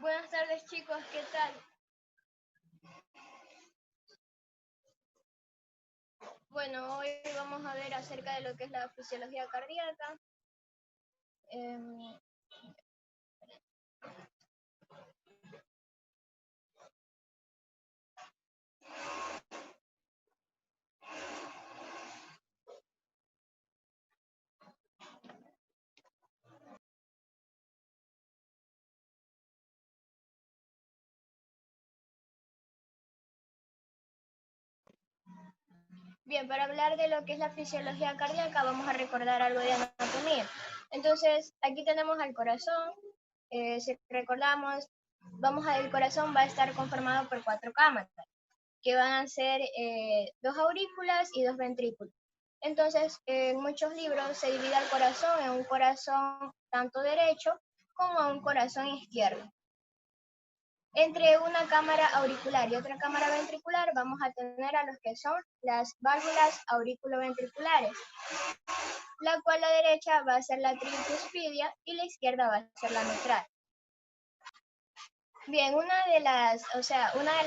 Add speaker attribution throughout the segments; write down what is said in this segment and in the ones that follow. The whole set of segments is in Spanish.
Speaker 1: Buenas tardes chicos, ¿qué tal? Bueno, hoy vamos a ver acerca de lo que es la fisiología cardíaca. Eh, Bien, para hablar de lo que es la fisiología cardíaca vamos a recordar algo de anatomía. Entonces, aquí tenemos al corazón. Si recordamos, el corazón va a estar conformado por 4 cámaras, que van a ser 2 aurículas y 2 ventrículos. Entonces, en muchos libros se divide el corazón en un corazón tanto derecho como un corazón izquierdo. Entre una cámara auricular y otra cámara ventricular vamos a tener a los que son las válvulas auriculoventriculares, la cual la derecha va a ser la tricuspidia y la izquierda va a ser la mitral. Bien, una de las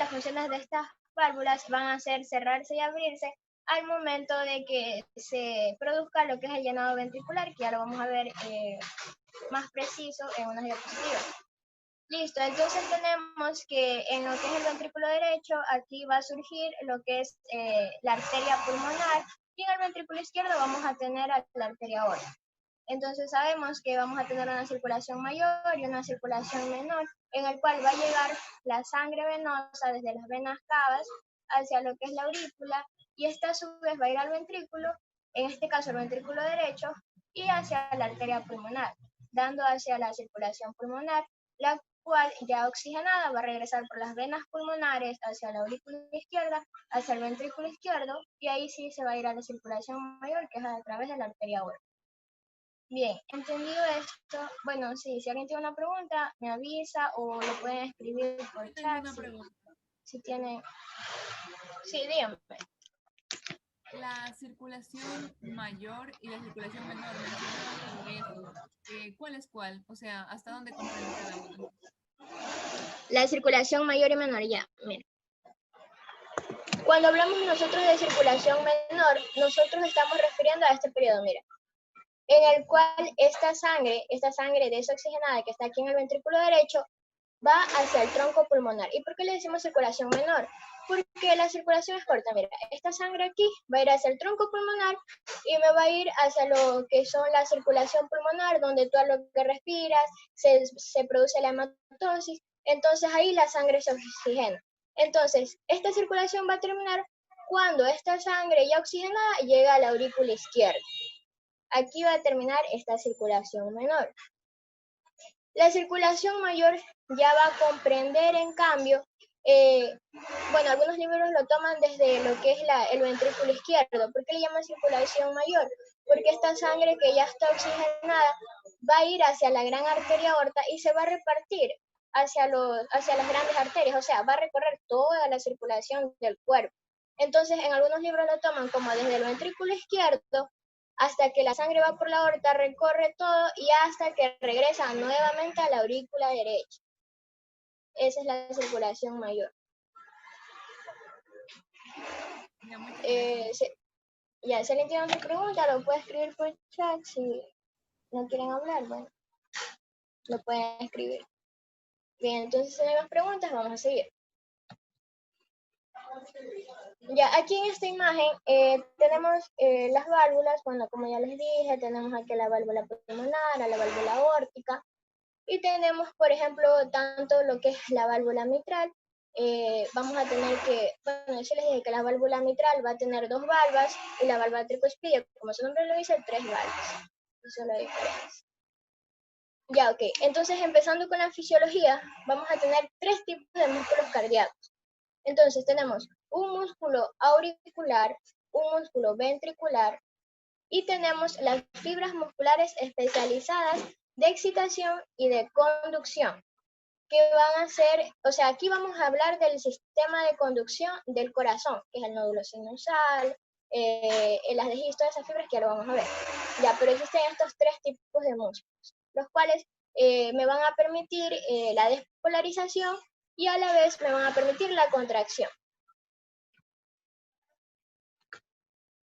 Speaker 1: funciones de estas válvulas van a ser cerrarse y abrirse al momento de que se produzca lo que es el llenado ventricular, que ya lo vamos a ver más preciso en unas diapositivas. Listo, entonces tenemos que en lo que es el ventrículo derecho, aquí va a surgir lo que es la arteria pulmonar, y en el ventrículo izquierdo vamos a tener a la arteria aorta. Entonces sabemos que vamos a tener una circulación mayor y una circulación menor, en el cual va a llegar la sangre venosa desde las venas cavas hacia lo que es la aurícula, y esta a su vez va a ir al ventrículo, en este caso el ventrículo derecho, y hacia la arteria pulmonar, dando hacia la circulación pulmonar, la cual ya oxigenada va a regresar por las venas pulmonares hacia la aurícula izquierda, hacia el ventrículo izquierdo, y ahí sí se va a ir a la circulación mayor, que es a través de la arteria aorta. Bien, entendido esto, bueno, sí, si alguien tiene una pregunta, me avisa o lo pueden escribir por
Speaker 2: Tengo
Speaker 1: chat.
Speaker 2: una pregunta.
Speaker 1: Si tienen... Sí, díganme.
Speaker 2: La circulación mayor y la circulación menor mencionaban que es, ¿cuál es cuál? O sea, ¿hasta dónde comprende cada una?
Speaker 1: La circulación mayor y menor, ya, mira. Cuando hablamos nosotros de circulación menor, nosotros estamos refiriendo a este periodo, mira, en el cual esta sangre desoxigenada que está aquí en el ventrículo derecho, va hacia el tronco pulmonar. ¿Y por qué le decimos circulación menor? Porque la circulación es corta. Mira, esta sangre aquí va a ir hacia el tronco pulmonar y me va a ir hacia lo que son la circulación pulmonar, donde tú a lo que respiras se produce la hematosis. Entonces ahí la sangre se oxigena. Entonces, esta circulación va a terminar cuando esta sangre ya oxigenada llega a la aurícula izquierda. Aquí va a terminar esta circulación menor. La circulación mayor ya va a comprender, en cambio, bueno, algunos libros lo toman desde lo que es el ventrículo izquierdo. ¿Por qué le llaman circulación mayor? Porque esta sangre que ya está oxigenada va a ir hacia la gran arteria aorta y se va a repartir hacia las grandes arterias, o sea, va a recorrer toda la circulación del cuerpo. Entonces, en algunos libros lo toman como desde el ventrículo izquierdo hasta que la sangre va por la aorta, recorre todo y hasta que regresa nuevamente a la aurícula derecha. Esa es la circulación mayor.
Speaker 2: Ya, muchas gracias.
Speaker 1: Si alguien tiene otra pregunta, lo puede escribir por chat. Si no quieren hablar, bueno, lo pueden escribir. Bien, entonces si no hay más preguntas, vamos a seguir. Ya, aquí en esta imagen tenemos las válvulas. Bueno, como ya les dije, tenemos aquí la válvula pulmonar, la válvula aórtica, y tenemos, por ejemplo, tanto lo que es la válvula mitral. Vamos a tener que, bueno, yo les dije que la válvula mitral va a tener 2 valvas y la válvula tricuspidia, como su nombre lo dice, 3 valvas. Eso es la diferencia. Ya, ok. Entonces, empezando con la fisiología, vamos a tener 3 tipos de músculos cardíacos. Entonces, tenemos un músculo auricular, un músculo ventricular, y tenemos las fibras musculares especializadas de excitación y de conducción, que van a ser, o sea, aquí vamos a hablar del sistema de conducción del corazón, que es el nódulo sinusal, las todas esas fibras que ya lo vamos a ver. Ya, pero existen estos 3 tipos de músculos, los cuales me van a permitir la despolarización y a la vez me van a permitir la contracción.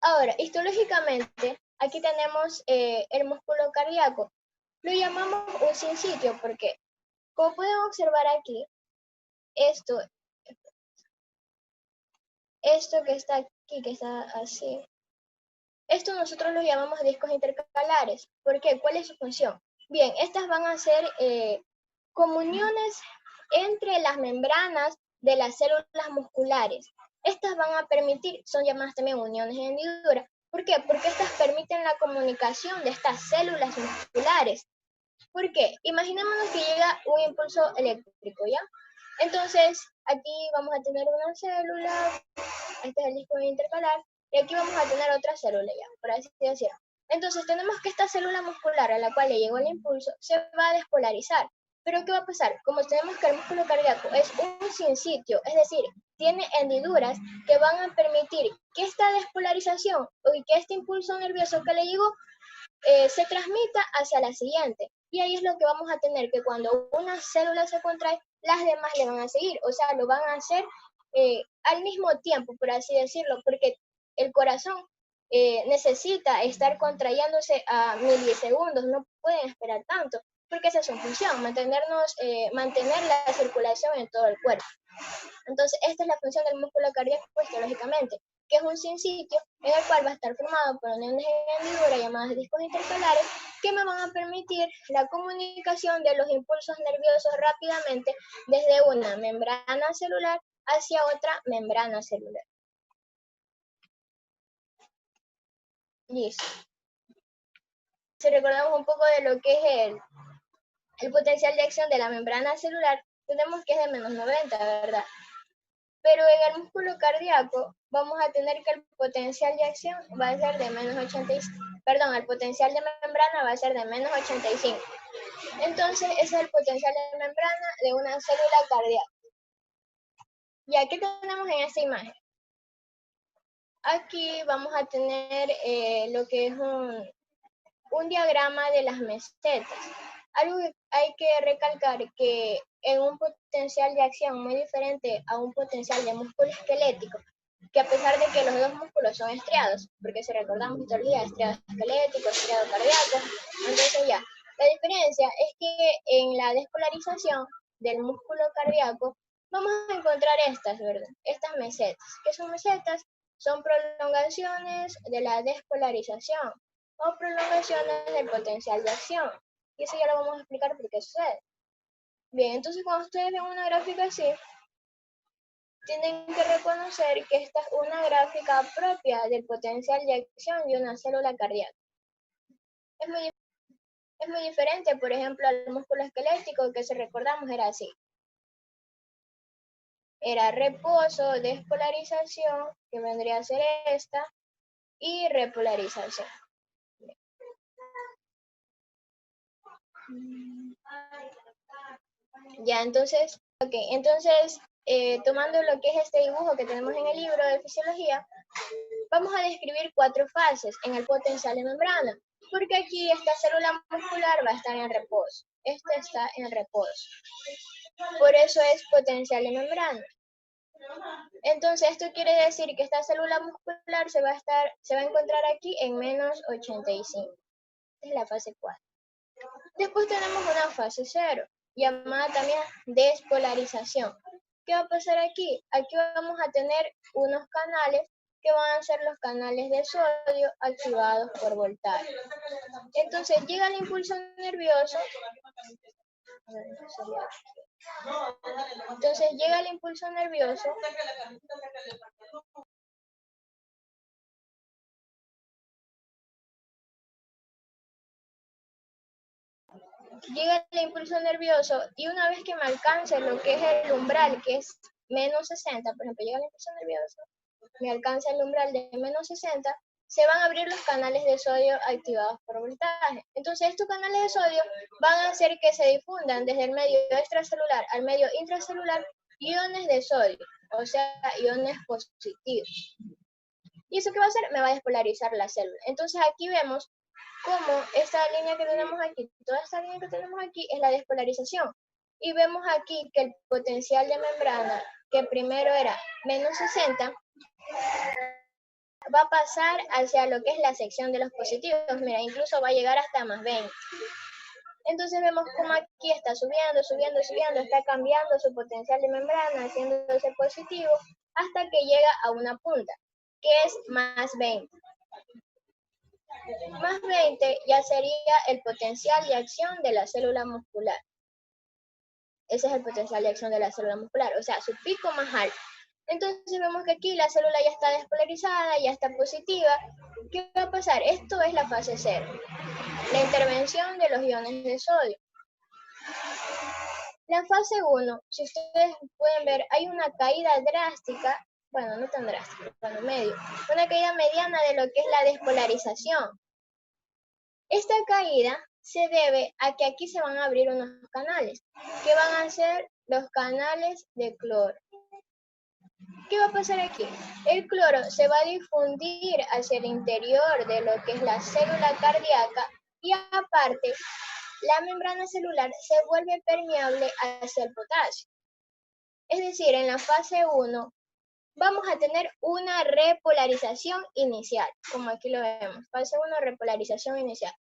Speaker 1: Ahora, histológicamente, aquí tenemos el músculo cardíaco. Lo llamamos un sinsitio porque, como pueden observar aquí, esto que está aquí, que está así, esto nosotros lo llamamos discos intercalares. ¿Por qué? ¿Cuál es su función? Bien, estas van a ser comuniones entre las membranas de las células musculares. Estas van a permitir, son llamadas también uniones de hendidura. ¿Por qué? Porque estas permiten la comunicación de estas células musculares. ¿Por qué? Imaginémonos que llega un impulso eléctrico, ¿ya? Entonces, aquí vamos a tener una célula, este es el disco intercalar, y aquí vamos a tener otra célula ya, por así decirlo. Entonces tenemos que esta célula muscular a la cual le llegó el impulso se va a despolarizar. Pero ¿qué va a pasar? Como tenemos que el músculo cardíaco es un sinsitio, es decir, tiene hendiduras que van a permitir que esta despolarización y que este impulso nervioso que le llegó se transmita hacia la siguiente. Y ahí es lo que vamos a tener, que cuando una célula se contrae, las demás le van a seguir, o sea, lo van a hacer al mismo tiempo, por así decirlo, porque el corazón necesita estar contrayéndose a milisegundos, no pueden esperar tanto, porque esa es su función, mantener la circulación en todo el cuerpo. Entonces, esta es la función del músculo cardíaco histológicamente, que es un sinsitio en el cual va a estar formado por uniones de hendidura llamadas discos intercalares que me van a permitir la comunicación de los impulsos nerviosos rápidamente desde una membrana celular hacia otra membrana celular. Listo. Si recordamos un poco de lo que es el potencial de acción de la membrana celular, tenemos que es de menos 90, ¿verdad? Pero en el músculo cardíaco vamos a tener que el potencial de acción va a ser de menos 85, perdón, el potencial de membrana va a ser de menos 85. Entonces, ese es el potencial de membrana de una célula cardíaca. Y aquí tenemos en esta imagen. Aquí vamos a tener lo que es un diagrama de las mesetas. Algo que hay que recalcar que en un potencial de acción muy diferente a un potencial de músculo esquelético, que a pesar de que los dos músculos son estriados, porque si recordamos histología, estriado esquelético, estriado cardíaco, entonces ya, la diferencia es que en la despolarización del músculo cardíaco vamos a encontrar estas, ¿verdad? Estas mesetas. ¿Qué son mesetas? Son prolongaciones de la despolarización o prolongaciones del potencial de acción. Y eso ya lo vamos a explicar por qué sucede. Bien, entonces cuando ustedes ven una gráfica así, tienen que reconocer que esta es una gráfica propia del potencial de acción de una célula cardíaca. Es muy diferente, por ejemplo, al músculo esquelético, que si recordamos era así. Era reposo, despolarización, que vendría a ser esta, y repolarización. Ya, entonces, tomando lo que es este dibujo que tenemos en el libro de fisiología, vamos a describir 4 fases en el potencial de membrana, porque aquí esta célula muscular va a estar en reposo, esta está en reposo, por eso es potencial de membrana. Entonces esto quiere decir que esta célula muscular se va a encontrar aquí en menos 85, es la fase 4. Después tenemos una fase 0, llamada también despolarización. ¿Qué va a pasar aquí? Aquí vamos a tener unos canales que van a ser los canales de sodio activados por voltaje. Entonces llega el impulso nervioso. Entonces llega el impulso nervioso. Llega el impulso nervioso y una vez que me alcance lo que es el umbral, que es menos 60, por ejemplo, llega el impulso nervioso, me alcanza el umbral de menos 60, se van a abrir los canales de sodio activados por voltaje. Entonces estos canales de sodio van a hacer que se difundan desde el medio extracelular al medio intracelular iones de sodio, o sea, iones positivos. ¿Y eso qué va a hacer? Me va a despolarizar la célula. Entonces aquí vemos como esta línea que tenemos aquí, toda esta línea que tenemos aquí es la despolarización. Y vemos aquí que el potencial de membrana, que primero era menos 60, va a pasar hacia lo que es la sección de los positivos. Mira, incluso va a llegar hasta más 20. Entonces vemos como aquí está subiendo, subiendo, subiendo, está cambiando su potencial de membrana, haciéndose positivo, hasta que llega a una punta, que es más 20. Más 20 ya sería el potencial de acción de la célula muscular. Ese es el potencial de acción de la célula muscular, o sea, su pico más alto. Entonces vemos que aquí la célula ya está despolarizada, ya está positiva. ¿Qué va a pasar? Esto es la fase 0, la intervención de los iones de sodio. La fase 1, si ustedes pueden ver, hay una caída drástica, bueno, no tan drástica, bueno, medio, una caída mediana de lo que es la despolarización. Esta caída se debe a que aquí se van a abrir unos canales, que van a ser los canales de cloro. ¿Qué va a pasar aquí? El cloro se va a difundir hacia el interior de lo que es la célula cardíaca y aparte la membrana celular se vuelve permeable hacia el potasio. Es decir, en la fase 1 vamos a tener una repolarización inicial, como aquí lo vemos, fase 1, repolarización inicial,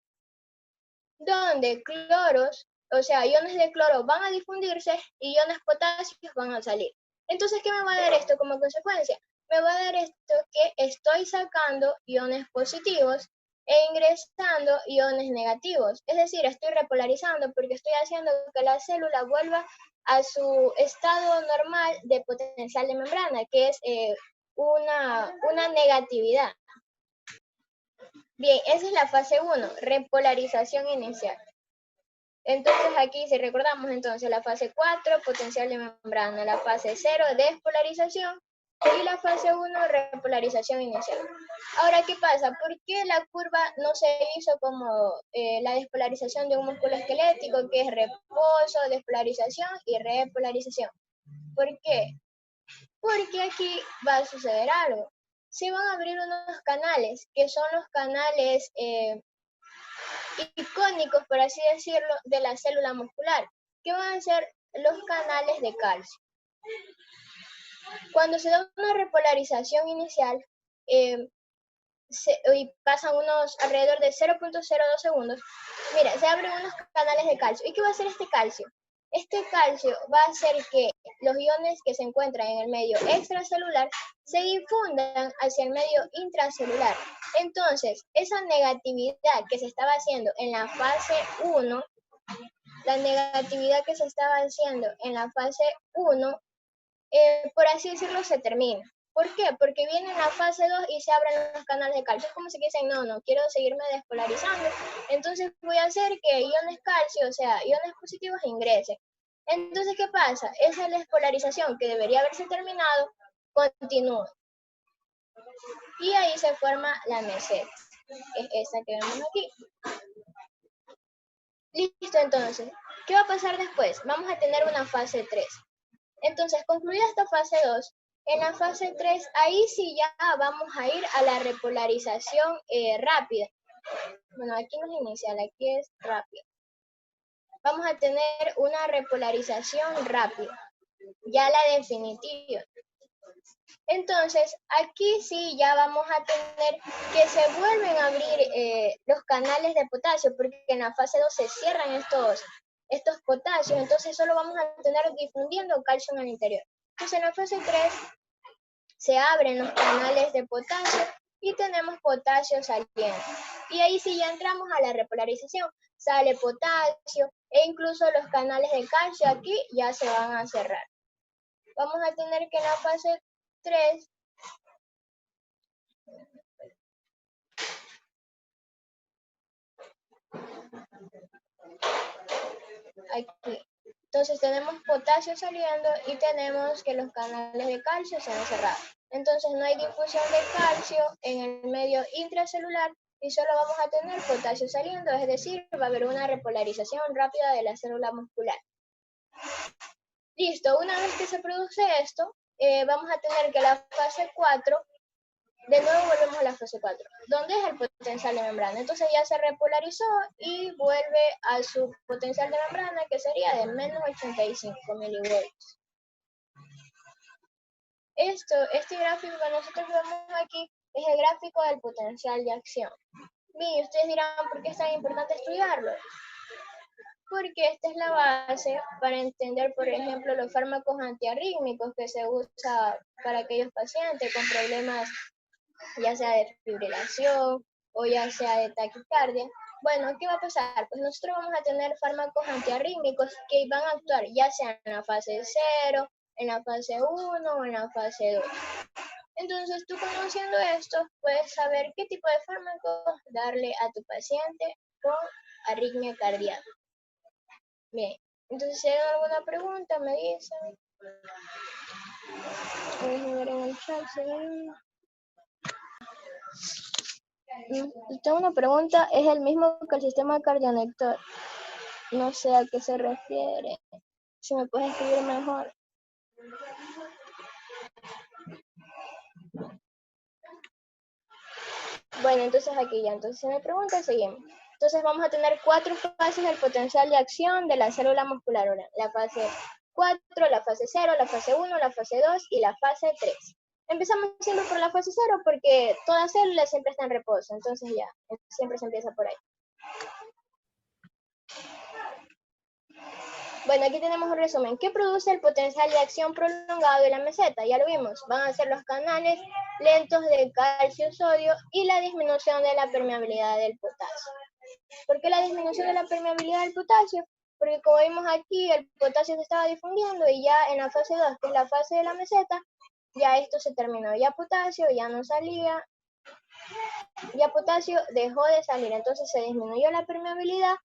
Speaker 1: donde cloros, o sea, iones de cloro van a difundirse y iones potáseos van a salir. Entonces, ¿qué me va a dar esto como consecuencia? Me va a dar esto que estoy sacando iones positivos e ingresando iones negativos. Es decir, estoy repolarizando porque estoy haciendo que la célula vuelva a su estado normal de potencial de membrana, que es una negatividad. Bien, esa es la fase 1, repolarización inicial. Entonces aquí, si recordamos, entonces la fase 4, potencial de membrana, la fase 0, despolarización, y la fase 1, repolarización inicial. Ahora, ¿qué pasa? ¿Por qué la curva no se hizo como la despolarización de un músculo esquelético, que es reposo, despolarización y repolarización? ¿Por qué? Porque aquí va a suceder algo. Se van a abrir unos canales, que son los canales icónicos, por así decirlo, de la célula muscular, que van a ser los canales de calcio. Cuando se da una repolarización inicial, y pasan unos alrededor de 0.02 segundos, mira, se abren unos canales de calcio. ¿Y qué va a hacer este calcio? Este calcio va a hacer que los iones que se encuentran en el medio extracelular se difundan hacia el medio intracelular. Entonces, esa negatividad que se estaba haciendo en la fase 1, la negatividad que se estaba haciendo en la fase 1, por así decirlo, se termina. ¿Por qué? Porque viene la fase 2 y se abren los canales de calcio. Es como si dicen, no quiero seguirme despolarizando. Entonces voy a hacer que iones calcio, o sea, iones positivos, ingresen. Entonces, ¿qué pasa? Esa despolarización que debería haberse terminado, continúa. Y ahí se forma la meseta. Es esa que vemos aquí. Listo, entonces. ¿Qué va a pasar después? Vamos a tener una fase 3. Entonces, concluida esta fase 2, en la fase 3, ahí sí ya vamos a ir a la repolarización rápida. Bueno, aquí no es inicial, aquí es rápida. Vamos a tener una repolarización rápida, ya la definitiva. Entonces, aquí sí ya vamos a tener que se vuelven a abrir los canales de potasio, porque en la fase 2 se cierran estos potasios, entonces solo vamos a tener difundiendo calcio en el interior. Entonces en la fase 3 se abren los canales de potasio y tenemos potasio saliendo. Y ahí sí ya entramos a la repolarización, sale potasio e incluso los canales de calcio aquí ya se van a cerrar. Vamos a tener que en la fase 3 aquí. Entonces tenemos potasio saliendo y tenemos que los canales de calcio se han cerrado. Entonces no hay difusión de calcio en el medio intracelular y solo vamos a tener potasio saliendo, es decir, va a haber una repolarización rápida de la célula muscular. Listo, una vez que se produce esto, vamos a tener que la fase 4 De nuevo volvemos a la fase 4, donde es el potencial de membrana. Entonces ya se repolarizó y vuelve a su potencial de membrana, que sería de menos 85 milivolts. Este gráfico que nosotros vemos aquí es el gráfico del potencial de acción. Bien, y ustedes dirán, ¿por qué es tan importante estudiarlo? Porque esta es la base para entender, por ejemplo, los fármacos antiarrítmicos que se usa para aquellos pacientes con problemas ya sea de fibrilación o ya sea de taquicardia. Bueno, ¿qué va a pasar? Pues nosotros vamos a tener fármacos antiarrítmicos que van a actuar ya sea en la fase 0, en la fase 1 o en la fase 2. Entonces, tú conociendo esto, puedes saber qué tipo de fármacos darle a tu paciente con arritmia cardíaca. Bien, entonces si hay alguna pregunta, me dicen. Déjenme ver en el chat. Tengo una pregunta, ¿es el mismo que el sistema cardionector? No sé a qué se refiere. Si me puedes escribir mejor. Bueno, entonces aquí ya. Entonces si me pregunta, seguimos. Entonces vamos a tener 4 fases del potencial de acción de la célula muscular. La fase 4, la fase 0, la fase 1, la fase 2 y la fase 3. Empezamos siempre por la fase 0 porque toda célula siempre está en reposo. Entonces ya, siempre se empieza por ahí. Bueno, aquí tenemos un resumen. ¿Qué produce el potencial de acción prolongado de la meseta? Ya lo vimos. Van a ser los canales lentos de calcio-sodio y la disminución de la permeabilidad del potasio. ¿Por qué la disminución de la permeabilidad del potasio? Porque como vimos aquí, el potasio se estaba difundiendo y ya en la fase 2, que es la fase de la meseta, ya esto se terminó. Ya potasio ya no salía, ya potasio dejó de salir. Entonces se disminuyó la permeabilidad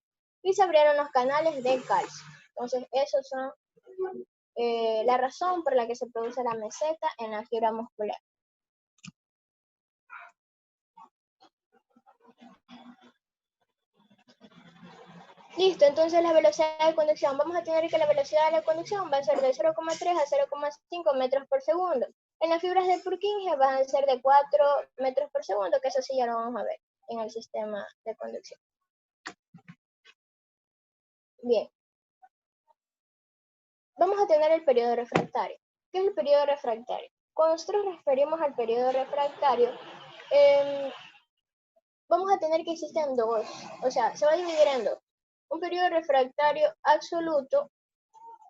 Speaker 1: y se abrieron los canales de calcio. Entonces, esos son la razón por la que se produce la meseta en la fibra muscular. Listo, entonces la velocidad de conducción. Vamos a tener que la velocidad de la conducción va a ser de 0,3 a 0,5 metros por segundo. En las fibras de Purkinje van a ser de 4 metros por segundo, que eso sí ya lo vamos a ver en el sistema de conducción. Bien. Vamos a tener el periodo refractario. ¿Qué es el periodo refractario? Cuando nosotros nos referimos al periodo refractario, vamos a tener que existen dos, o sea, se va a dividir en dos. Un periodo refractario absoluto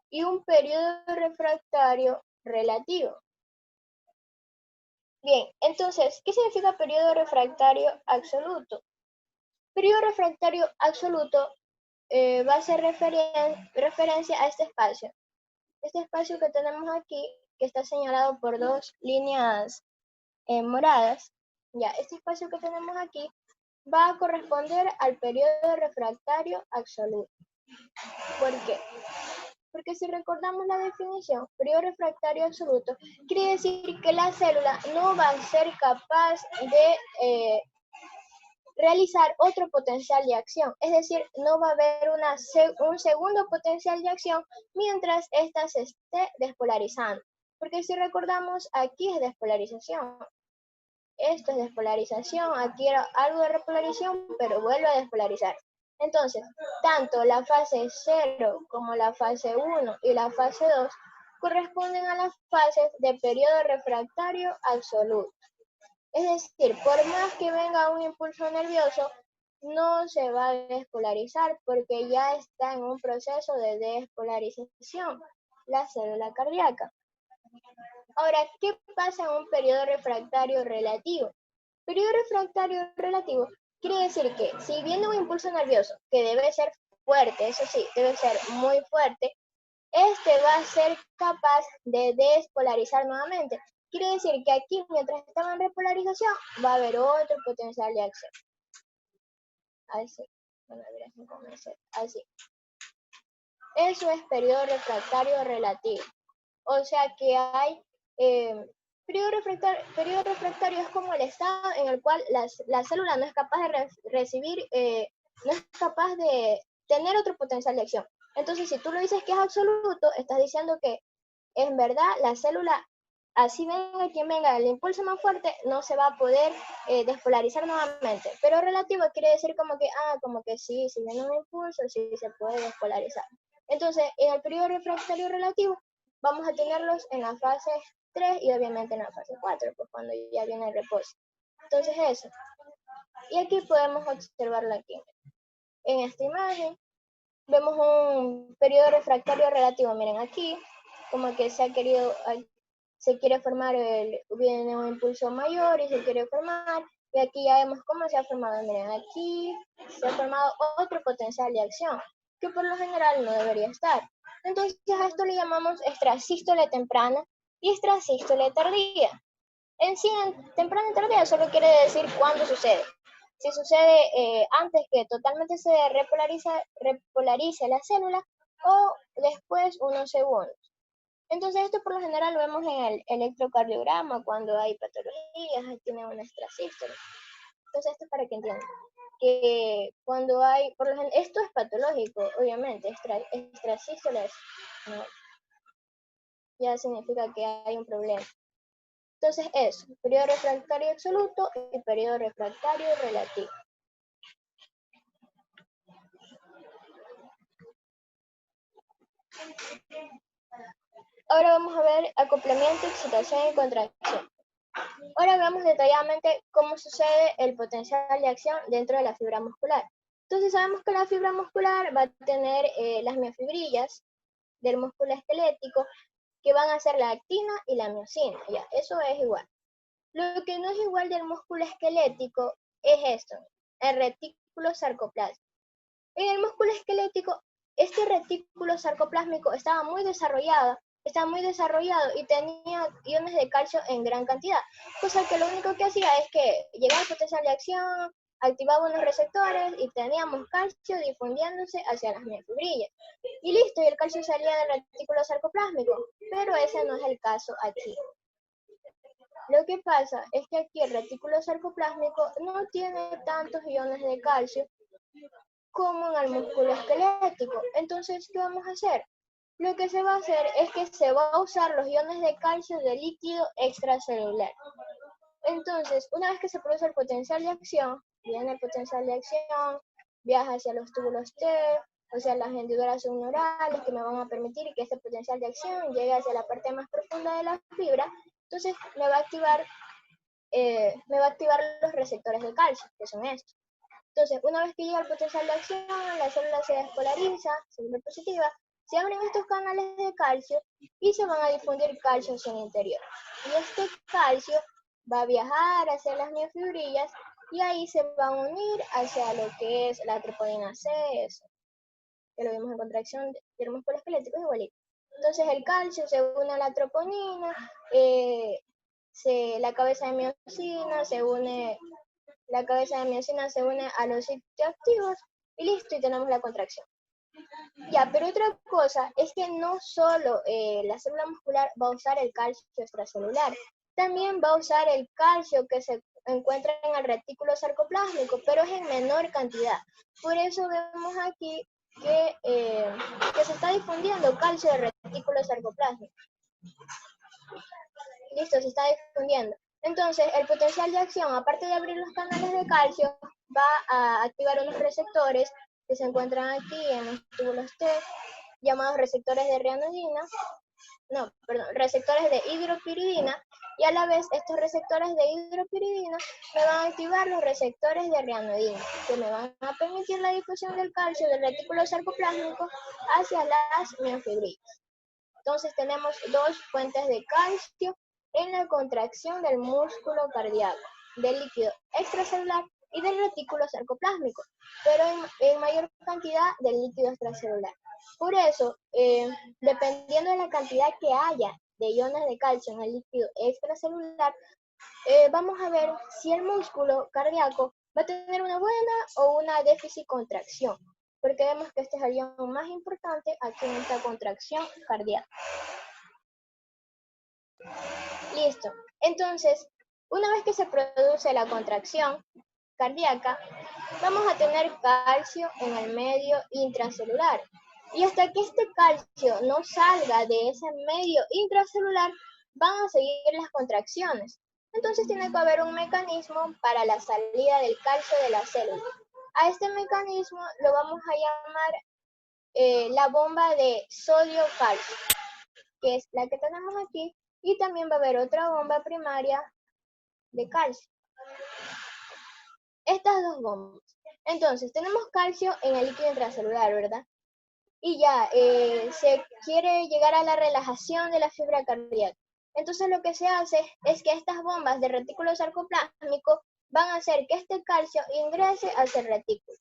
Speaker 1: y un periodo refractario relativo. Bien, entonces, ¿qué significa periodo refractario absoluto? Periodo refractario absoluto va a hacer referencia a este espacio. Este espacio que tenemos aquí, que está señalado por dos líneas moradas, ya, este espacio que tenemos aquí va a corresponder al periodo refractario absoluto. ¿Por qué? Porque si recordamos la definición, periodo refractario absoluto, quiere decir que la célula no va a ser capaz de realizar otro potencial de acción. Es decir, no va a haber un segundo potencial de acción mientras ésta se esté despolarizando. Porque si recordamos, aquí es despolarización. Esto es despolarización, aquí era algo de repolarización, pero vuelve a despolarizar. Entonces, tanto la fase 0 como la fase 1 y la fase 2 corresponden a las fases de periodo refractario absoluto. Es decir, por más que venga un impulso nervioso, no se va a despolarizar porque ya está en un proceso de despolarización la célula cardíaca. Ahora, ¿qué pasa en un periodo refractario relativo? Periodo refractario relativo quiere decir que si viene un impulso nervioso, que debe ser fuerte, eso sí, debe ser muy fuerte, este va a ser capaz de despolarizar nuevamente. Quiere decir que aquí, mientras estaba en repolarización, va a haber otro potencial de acción. Así. Bueno, así. Eso es periodo refractario relativo. O sea que hay periodo refractario es como el estado en el cual la célula no es capaz de recibir, no es capaz de tener otro potencial de acción. Entonces, si tú lo dices que es absoluto, estás diciendo que en verdad la célula así venga quien venga, el impulso más fuerte no se va a poder despolarizar nuevamente. Pero relativo quiere decir como que sí, si viene un impulso, sí se puede despolarizar. Entonces, en el periodo refractario relativo, vamos a tenerlos en la fase 3 y obviamente en la fase 4, pues cuando ya viene el reposo. Entonces eso. Y aquí podemos observar la química. En esta imagen vemos un periodo refractario relativo. Miren aquí, como que se quiere formar, viene un impulso mayor y se quiere formar. Y aquí ya vemos cómo se ha formado. Miren, aquí se ha formado otro potencial de acción, que por lo general no debería estar. Entonces a esto le llamamos extrasístole temprana y extrasístole tardía. En sí, temprana y tardía solo quiere decir cuándo sucede. Si sucede antes que totalmente se repolarice la célula o después unos segundos. Entonces esto por lo general lo vemos en el electrocardiograma cuando hay patologías, ahí tiene una extrasístole. Entonces esto es para que entiendan que cuando hay, esto es patológico, obviamente, extrasístole no, ya significa que hay un problema. Entonces eso, periodo refractario absoluto y periodo refractario relativo. Ahora vamos a ver acoplamiento, excitación y contracción. Ahora veamos detalladamente cómo sucede el potencial de acción dentro de la fibra muscular. Entonces sabemos que la fibra muscular va a tener las miofibrillas del músculo esquelético que van a ser la actina y la miocina. Ya, eso es igual. Lo que no es igual del músculo esquelético es esto, el retículo sarcoplásmico. En el músculo esquelético, este retículo sarcoplásmico estaba muy desarrollado y tenía iones de calcio en gran cantidad, cosa que lo único que hacía es que llegaba el potencial de acción, activaba unos receptores y teníamos calcio difundiéndose hacia las miofibrillas. Y listo, y el calcio salía del retículo sarcoplásmico, pero ese no es el caso aquí. Lo que pasa es que aquí el retículo sarcoplásmico no tiene tantos iones de calcio como en el músculo esquelético. Entonces, ¿qué vamos a hacer? Lo que se va a hacer es que se va a usar los iones de calcio del líquido extracelular. Entonces, una vez que se produce el potencial de acción, viene el potencial de acción, viaja hacia los túbulos T, o sea, las hendiduras subneurales que me van a permitir que este potencial de acción llegue hacia la parte más profunda de la fibra. Entonces, me va a activar los receptores de calcio, que son estos. Entonces, una vez que llega el potencial de acción, la célula se despolariza, célula positiva, se abren estos canales de calcio y se van a difundir calcio hacia el interior. Y este calcio va a viajar hacia las miofibrillas y ahí se va a unir hacia lo que es la troponina C, eso, que lo vimos en contracción del músculo esquelético, es igualito. Entonces el calcio se une a la troponina, la cabeza de miocina se une a los sitios activos y listo, y tenemos la contracción. Ya, pero otra cosa es que no solo la célula muscular va a usar el calcio extracelular, también va a usar el calcio que se encuentra en el retículo sarcoplásmico, pero es en menor cantidad. Por eso vemos aquí que se está difundiendo calcio del retículo sarcoplásmico. Listo, se está difundiendo. Entonces, el potencial de acción, aparte de abrir los canales de calcio, va a activar unos receptores que se encuentran aquí en los túbulos T, llamados receptores de receptores de hidropiridina, y a la vez estos receptores de hidropiridina me van a activar los receptores de rianodina, que me van a permitir la difusión del calcio del retículo sarcoplásmico hacia las miofibrillas. Entonces tenemos dos fuentes de calcio en la contracción del músculo cardíaco, del líquido extracelular y del retículo sarcoplásmico, pero en mayor cantidad del líquido extracelular. Por eso, dependiendo de la cantidad que haya de iones de calcio en el líquido extracelular, vamos a ver si el músculo cardíaco va a tener una buena o una déficit contracción, porque vemos que este es el ion más importante aquí en esta contracción cardíaca. Listo. Entonces, una vez que se produce la contracción cardíaca, vamos a tener calcio en el medio intracelular. Y hasta que este calcio no salga de ese medio intracelular, van a seguir las contracciones. Entonces tiene que haber un mecanismo para la salida del calcio de la célula. A este mecanismo lo vamos a llamar la bomba de sodio-calcio, que es la que tenemos aquí, y también va a haber otra bomba primaria de calcio. Estas dos bombas. Entonces, tenemos calcio en el líquido intracelular, ¿verdad? Y ya se quiere llegar a la relajación de la fibra cardíaca. Entonces, lo que se hace es que estas bombas de retículo sarcoplásmico van a hacer que este calcio ingrese hacia el retículo.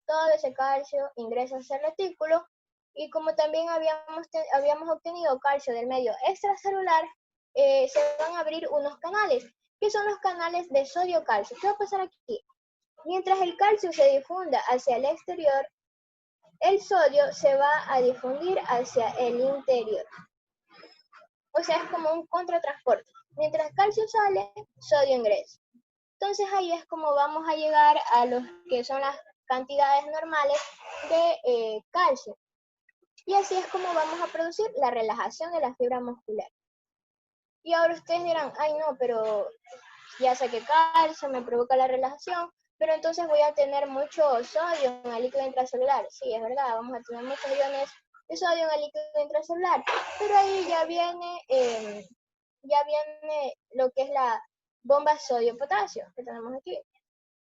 Speaker 1: Todo ese calcio ingresa hacia el retículo y como también habíamos obtenido calcio del medio extracelular, se van a abrir unos canales, que son los canales de sodio-calcio. ¿Qué va a pasar aquí? Mientras el calcio se difunda hacia el exterior, el sodio se va a difundir hacia el interior. O sea, es como un contratransporte. Mientras calcio sale, sodio ingresa. Entonces ahí es como vamos a llegar a lo que son las cantidades normales de calcio. Y así es como vamos a producir la relajación de la fibra muscular. Y ahora ustedes dirán, ay no, pero ya sé que calcio me provoca la relajación, pero entonces voy a tener mucho sodio en el líquido intracelular. Sí, es verdad, vamos a tener muchos iones de sodio en el líquido intracelular, pero ahí ya viene lo que es la bomba sodio-potasio que tenemos aquí.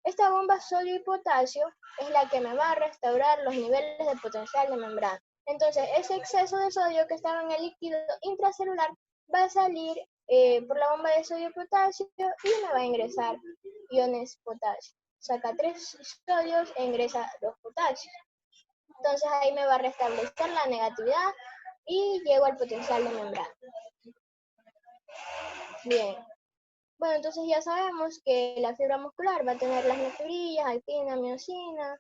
Speaker 1: Esta bomba sodio y potasio es la que me va a restaurar los niveles de potencial de membrana. Entonces, ese exceso de sodio que estaba en el líquido intracelular va a salir por la bomba de sodio y potasio y me va a ingresar iones potasio. Saca 3 sodios e ingresa 2 potasios. Entonces ahí me va a restablecer la negatividad y llego al potencial de membrana. Bien. Bueno, entonces ya sabemos que la fibra muscular va a tener las nefibrillas, actina, miosina.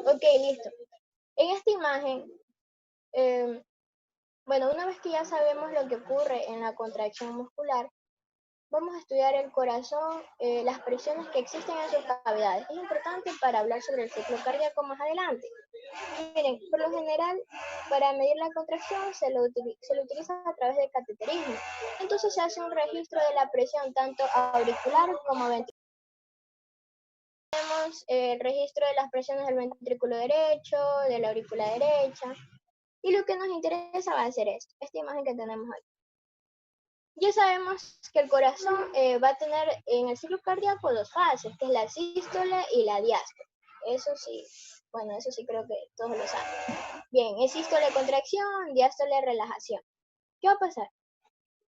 Speaker 1: Ok, listo. En esta imagen, bueno, una vez que ya sabemos lo que ocurre en la contracción muscular, vamos a estudiar el corazón, las presiones que existen en sus cavidades. Es importante para hablar sobre el ciclo cardíaco más adelante. Miren, por lo general, para medir la contracción se lo utiliza a través del cateterismo. Entonces se hace un registro de la presión tanto auricular como ventricular. Tenemos el registro de las presiones del ventrículo derecho, de la aurícula derecha. Y lo que nos interesa va a ser esto, esta imagen que tenemos aquí. Ya sabemos que el corazón va a tener en el ciclo cardíaco dos fases, que es la sístole y la diástole. Eso sí, bueno, eso sí creo que todos lo saben. Bien, es sístole contracción, diástole relajación. ¿Qué va a pasar?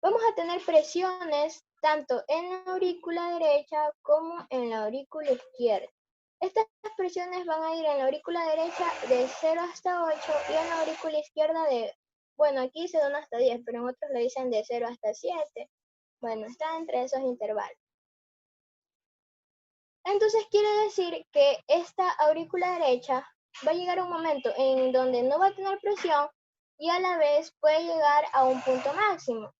Speaker 1: Vamos a tener presiones tanto en la aurícula derecha como en la aurícula izquierda. Estas presiones van a ir en la aurícula derecha de 0 hasta 8 y en la aurícula izquierda de, bueno, aquí se dan hasta 10, pero en otros le dicen de 0 hasta 7. Bueno, está entre esos intervalos. Entonces quiere decir que esta aurícula derecha va a llegar a un momento en donde no va a tener presión y a la vez puede llegar a un punto máximo.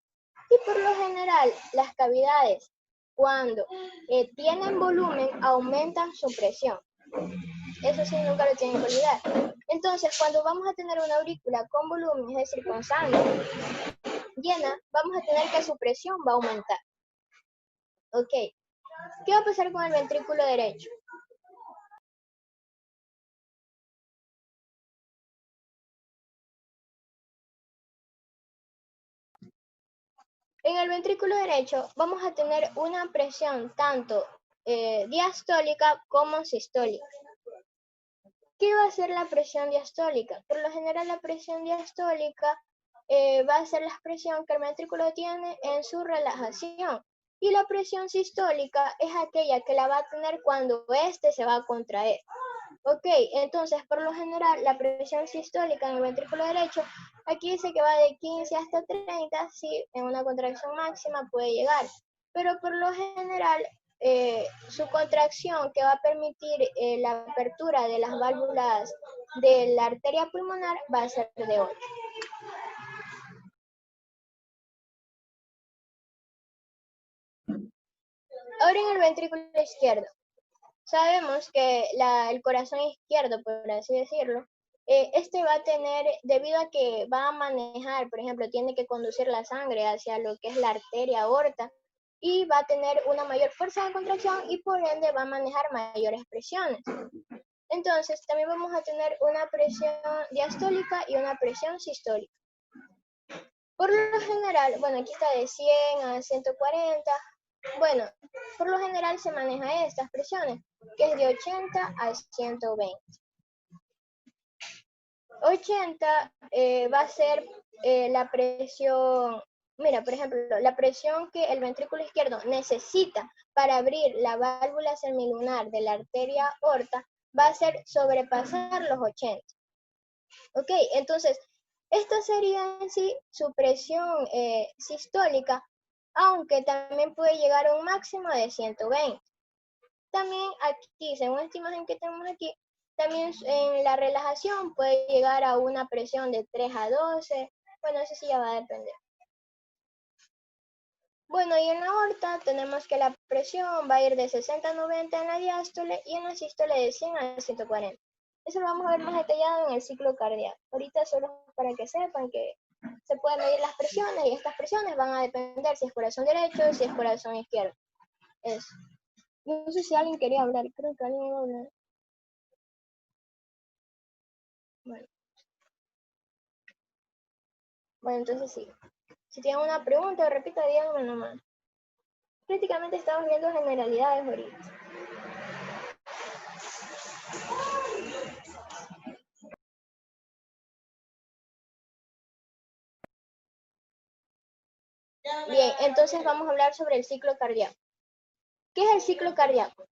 Speaker 1: Y por lo general, las cavidades, cuando tienen volumen, aumentan su presión. Eso sí, nunca lo tienen que olvidar. Entonces, cuando vamos a tener una aurícula con volumen, es decir, con sangre llena, vamos a tener que su presión va a aumentar. Ok. ¿Qué va a pasar con el ventrículo derecho? En el ventrículo derecho vamos a tener una presión tanto diastólica como sistólica. ¿Qué va a ser la presión diastólica? Por lo general la presión diastólica va a ser la presión que el ventrículo tiene en su relajación. Y la presión sistólica es aquella que la va a tener cuando éste se va a contraer. Ok, entonces por lo general la presión sistólica en el ventrículo derecho, aquí dice que va de 15 hasta 30, sí, en una contracción máxima puede llegar. Pero por lo general su contracción que va a permitir la apertura de las válvulas de la arteria pulmonar va a ser de 8. Ahora en el ventrículo izquierdo. Sabemos que el corazón izquierdo, por así decirlo, este va a tener, debido a que va a manejar, por ejemplo, tiene que conducir la sangre hacia lo que es la arteria aorta y va a tener una mayor fuerza de contracción y por ende va a manejar mayores presiones. Entonces, también vamos a tener una presión diastólica y una presión sistólica. Por lo general, bueno, aquí está de 100 a 140. Bueno, por lo general se maneja estas presiones, que es de 80 a 120. 80 va a ser la presión, mira, por ejemplo, la presión que el ventrículo izquierdo necesita para abrir la válvula semilunar de la arteria aorta va a ser sobrepasar los 80. Ok, entonces, esta sería en sí su presión sistólica, aunque también puede llegar a un máximo de 120. También aquí, según esta imagen que tenemos aquí, también en la relajación puede llegar a una presión de 3 a 12. Bueno, eso sí ya va a depender. Bueno, y en la aorta tenemos que la presión va a ir de 60 a 90 en la diástole y en la sístole de 100 a 140. Eso lo vamos a ver más detallado en el ciclo cardíaco. Ahorita solo para que sepan que se pueden medir las presiones y estas presiones van a depender si es corazón derecho o si es corazón izquierdo. Eso. No sé si alguien quería hablar, creo que alguien iba a hablar. Bueno, entonces sí. Si tienen una pregunta, repita, díganme nomás. Prácticamente estamos viendo generalidades ahorita. Bien, entonces vamos a hablar sobre el ciclo cardíaco. ¿Qué es el ciclo cardíaco?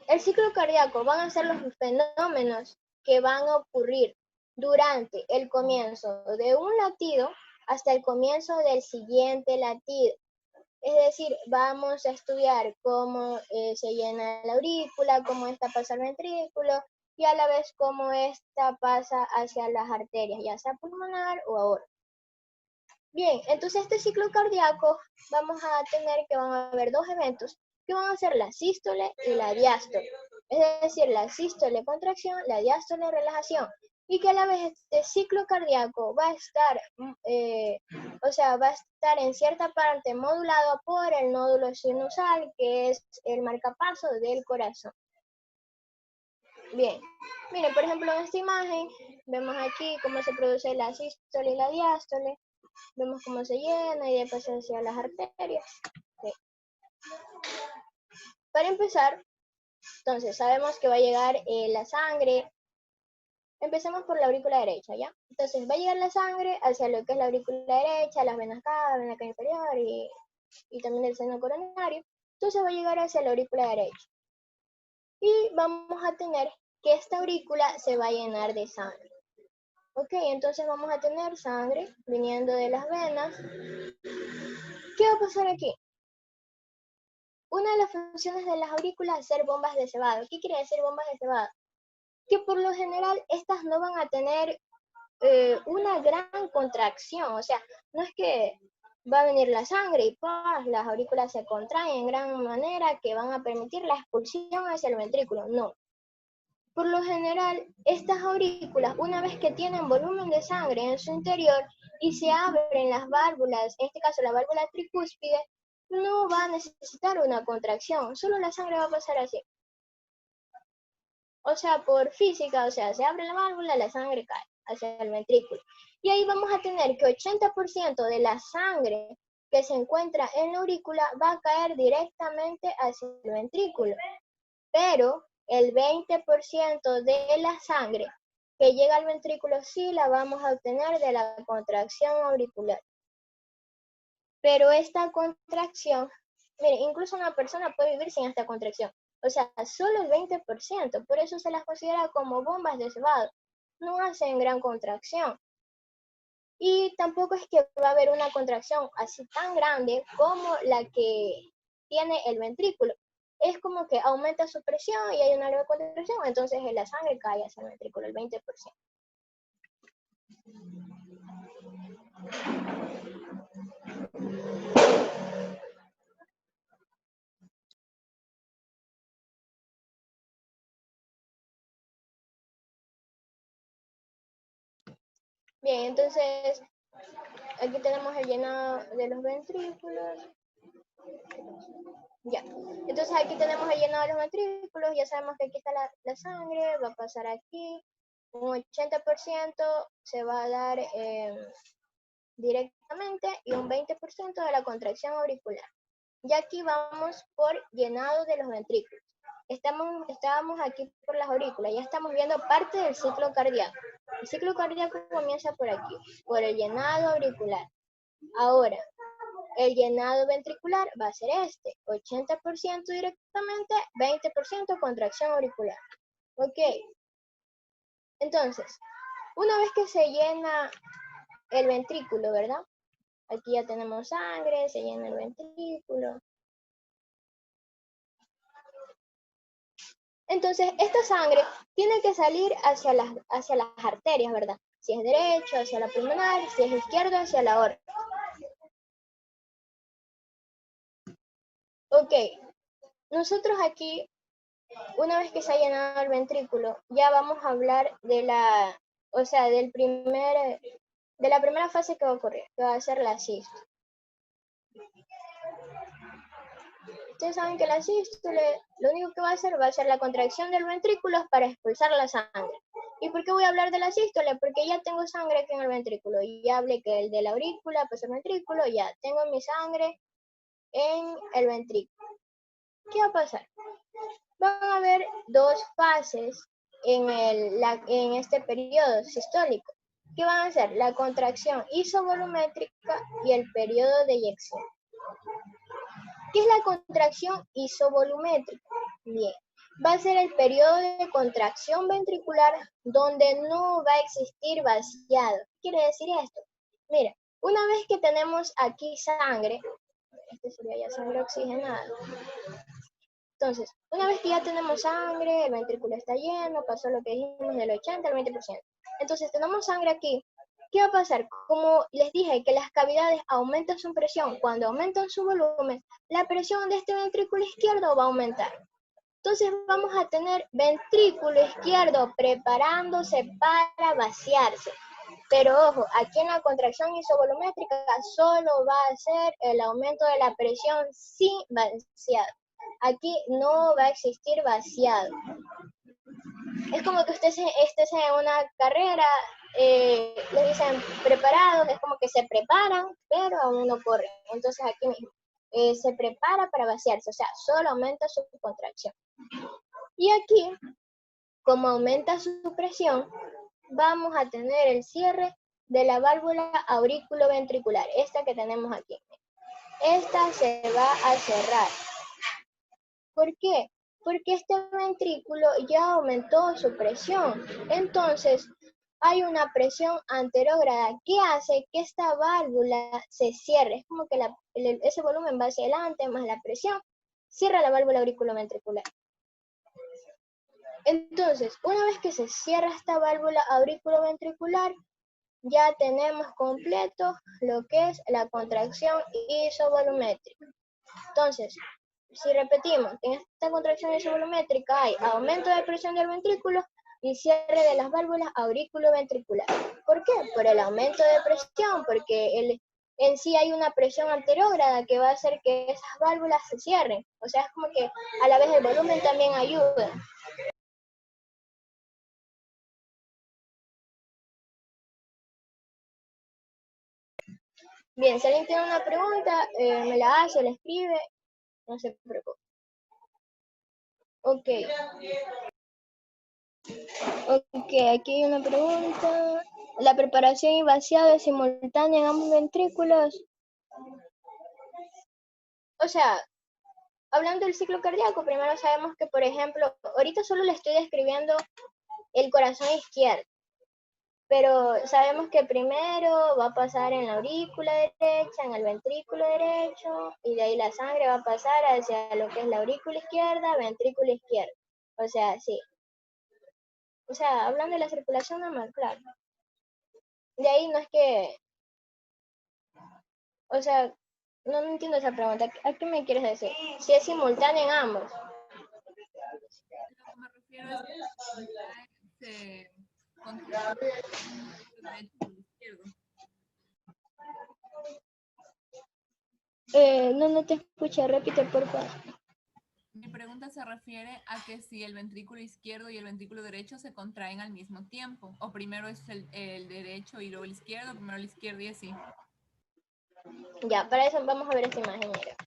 Speaker 1: El ciclo cardíaco van a ser los fenómenos que van a ocurrir durante el comienzo de un latido hasta el comienzo del siguiente latido. Es decir, vamos a estudiar cómo se llena la aurícula, cómo esta pasa al ventrículo y a la vez cómo esta pasa hacia las arterias, ya sea pulmonar o aorta. Bien, entonces este ciclo cardíaco vamos a tener que van a haber dos eventos que van a ser la sístole y la diástole. Es decir, la sístole contracción, la diástole relajación. Y que a la vez este ciclo cardíaco va a estar, va a estar en cierta parte modulado por el nódulo sinusal, que es el marcapaso del corazón. Bien, miren, por ejemplo, en esta imagen vemos aquí cómo se produce la sístole y la diástole. Vemos cómo se llena y después hacia las arterias. Okay. Para empezar, entonces sabemos que va a llegar la sangre. Empecemos por la aurícula derecha, ¿ya? Entonces va a llegar la sangre hacia lo que es la aurícula derecha, las venas cava, vena cava inferior y también el seno coronario. Entonces va a llegar hacia la aurícula derecha. Y vamos a tener que esta aurícula se va a llenar de sangre. Ok, entonces vamos a tener sangre viniendo de las venas. ¿Qué va a pasar aquí? Una de las funciones de las aurículas es ser bombas de cebado. ¿Qué quiere decir bombas de cebado? Que por lo general estas no van a tener una gran contracción. O sea, no es que va a venir la sangre y ¡pah! Las aurículas se contraen en gran manera que van a permitir la expulsión hacia el ventrículo. No. Por lo general, estas aurículas, una vez que tienen volumen de sangre en su interior y se abren las válvulas, en este caso la válvula tricúspide, no va a necesitar una contracción, solo la sangre va a pasar así. O sea, por física, o sea, se abre la válvula, la sangre cae hacia el ventrículo. Y ahí vamos a tener que 80% de la sangre que se encuentra en la aurícula va a caer directamente hacia el ventrículo. Pero el 20% de la sangre que llega al ventrículo sí la vamos a obtener de la contracción auricular. Pero esta contracción, mire, incluso una persona puede vivir sin esta contracción. O sea, solo el 20%, por eso se las considera como bombas de cebado. No hacen gran contracción. Y tampoco es que va a haber una contracción así tan grande como la que tiene el ventrículo. Es como que aumenta su presión y hay una leve contracción, entonces la sangre cae hacia el ventrículo, el 20%. Bien, entonces aquí tenemos el llenado de los ventrículos. Ya, entonces aquí tenemos el llenado de los ventrículos, ya sabemos que aquí está la sangre, va a pasar aquí, un 80% se va a dar directamente y un 20% de la contracción auricular. Ya aquí vamos por llenado de los ventrículos. Estábamos aquí por las aurículas, ya estamos viendo parte del ciclo cardíaco. El ciclo cardíaco comienza por aquí, por el llenado auricular. Ahora, el llenado ventricular va a ser este, 80% directamente, 20% contracción auricular. Ok, entonces, una vez que se llena el ventrículo, ¿verdad? Aquí ya tenemos sangre, se llena el ventrículo. Entonces, esta sangre tiene que salir hacia las arterias, ¿verdad? Si es derecho, hacia la pulmonar, si es izquierdo, hacia la aorta. Ok, nosotros aquí, una vez que se ha llenado el ventrículo, ya vamos a hablar de de la primera fase que va a ocurrir, que va a ser la sístole. Ustedes saben que la sístole, lo único que va a ser la contracción del ventrículo para expulsar la sangre. ¿Y por qué voy a hablar de la sístole? Porque ya tengo sangre aquí en el ventrículo. Y ya hablé que el de la aurícula, pues el ventrículo, ya tengo mi sangre en el ventrículo. ¿Qué va a pasar? Van a haber dos fases en este periodo sistólico. ¿Qué van a ser? La contracción isovolumétrica y el periodo de eyección. ¿Qué es la contracción isovolumétrica? Bien, va a ser el periodo de contracción ventricular donde no va a existir vaciado. ¿Qué quiere decir esto? Mira, una vez que tenemos aquí sangre, este sería ya sangre oxigenada. Entonces, una vez que ya tenemos sangre, el ventrículo está lleno, pasó lo que dijimos del 80 al 20%. Entonces, tenemos sangre aquí. ¿Qué va a pasar? Como les dije que las cavidades aumentan su presión, cuando aumentan su volumen, la presión de este ventrículo izquierdo va a aumentar. Entonces vamos a tener ventrículo izquierdo preparándose para vaciarse. Pero ojo, aquí en la contracción isovolumétrica solo va a ser el aumento de la presión sin vaciado. Aquí no va a existir vaciado. Es como que estés en una carrera, les dicen preparados, es como que se preparan, pero aún no corren. Entonces aquí mismo, se prepara para vaciarse, o sea, solo aumenta su contracción. Y aquí, como aumenta su presión, vamos a tener el cierre de la válvula auriculoventricular, esta que tenemos aquí. Esta se va a cerrar. ¿Por qué? Porque este ventrículo ya aumentó su presión. Entonces, hay una presión anterógrada que hace que esta válvula se cierre. Es como que ese volumen va hacia adelante más la presión, cierra la válvula auriculoventricular. Entonces, una vez que se cierra esta válvula auriculoventricular, ya tenemos completo lo que es la contracción isovolumétrica. Entonces, si repetimos, en esta contracción isovolumétrica hay aumento de presión del ventrículo y cierre de las válvulas auriculoventriculares. ¿Por qué? Por el aumento de presión, porque en sí hay una presión anterógrada que va a hacer que esas válvulas se cierren. O sea, es como que a la vez el volumen también ayuda. Bien, si alguien tiene una pregunta, me la hace, la escribe, no se preocupe. Ok. Ok, aquí hay una pregunta. ¿La preparación y vaciado es simultánea en ambos ventrículos? O sea, hablando del ciclo cardíaco, primero sabemos que, por ejemplo, ahorita solo le estoy describiendo el corazón izquierdo, pero sabemos que primero va a pasar en la aurícula derecha, en el ventrículo derecho, y de ahí la sangre va a pasar hacia lo que es la aurícula izquierda, ventrículo izquierdo. O sea, sí. O sea, hablando de la circulación normal, claro. De ahí no es que, o sea, no entiendo esa pregunta. ¿A qué me quieres decir? Si es simultáneo en ambos.
Speaker 2: Lo que me refiero es que se contrae un ventrículo derecho y izquierdo. izquierdo.
Speaker 1: No te escuché, repite por favor.
Speaker 2: Mi pregunta se refiere a que si el ventrículo izquierdo y el ventrículo derecho se contraen al mismo tiempo, o primero es el derecho y luego el izquierdo, primero el izquierdo y así.
Speaker 1: Ya, para eso vamos a ver esta imagen, mira.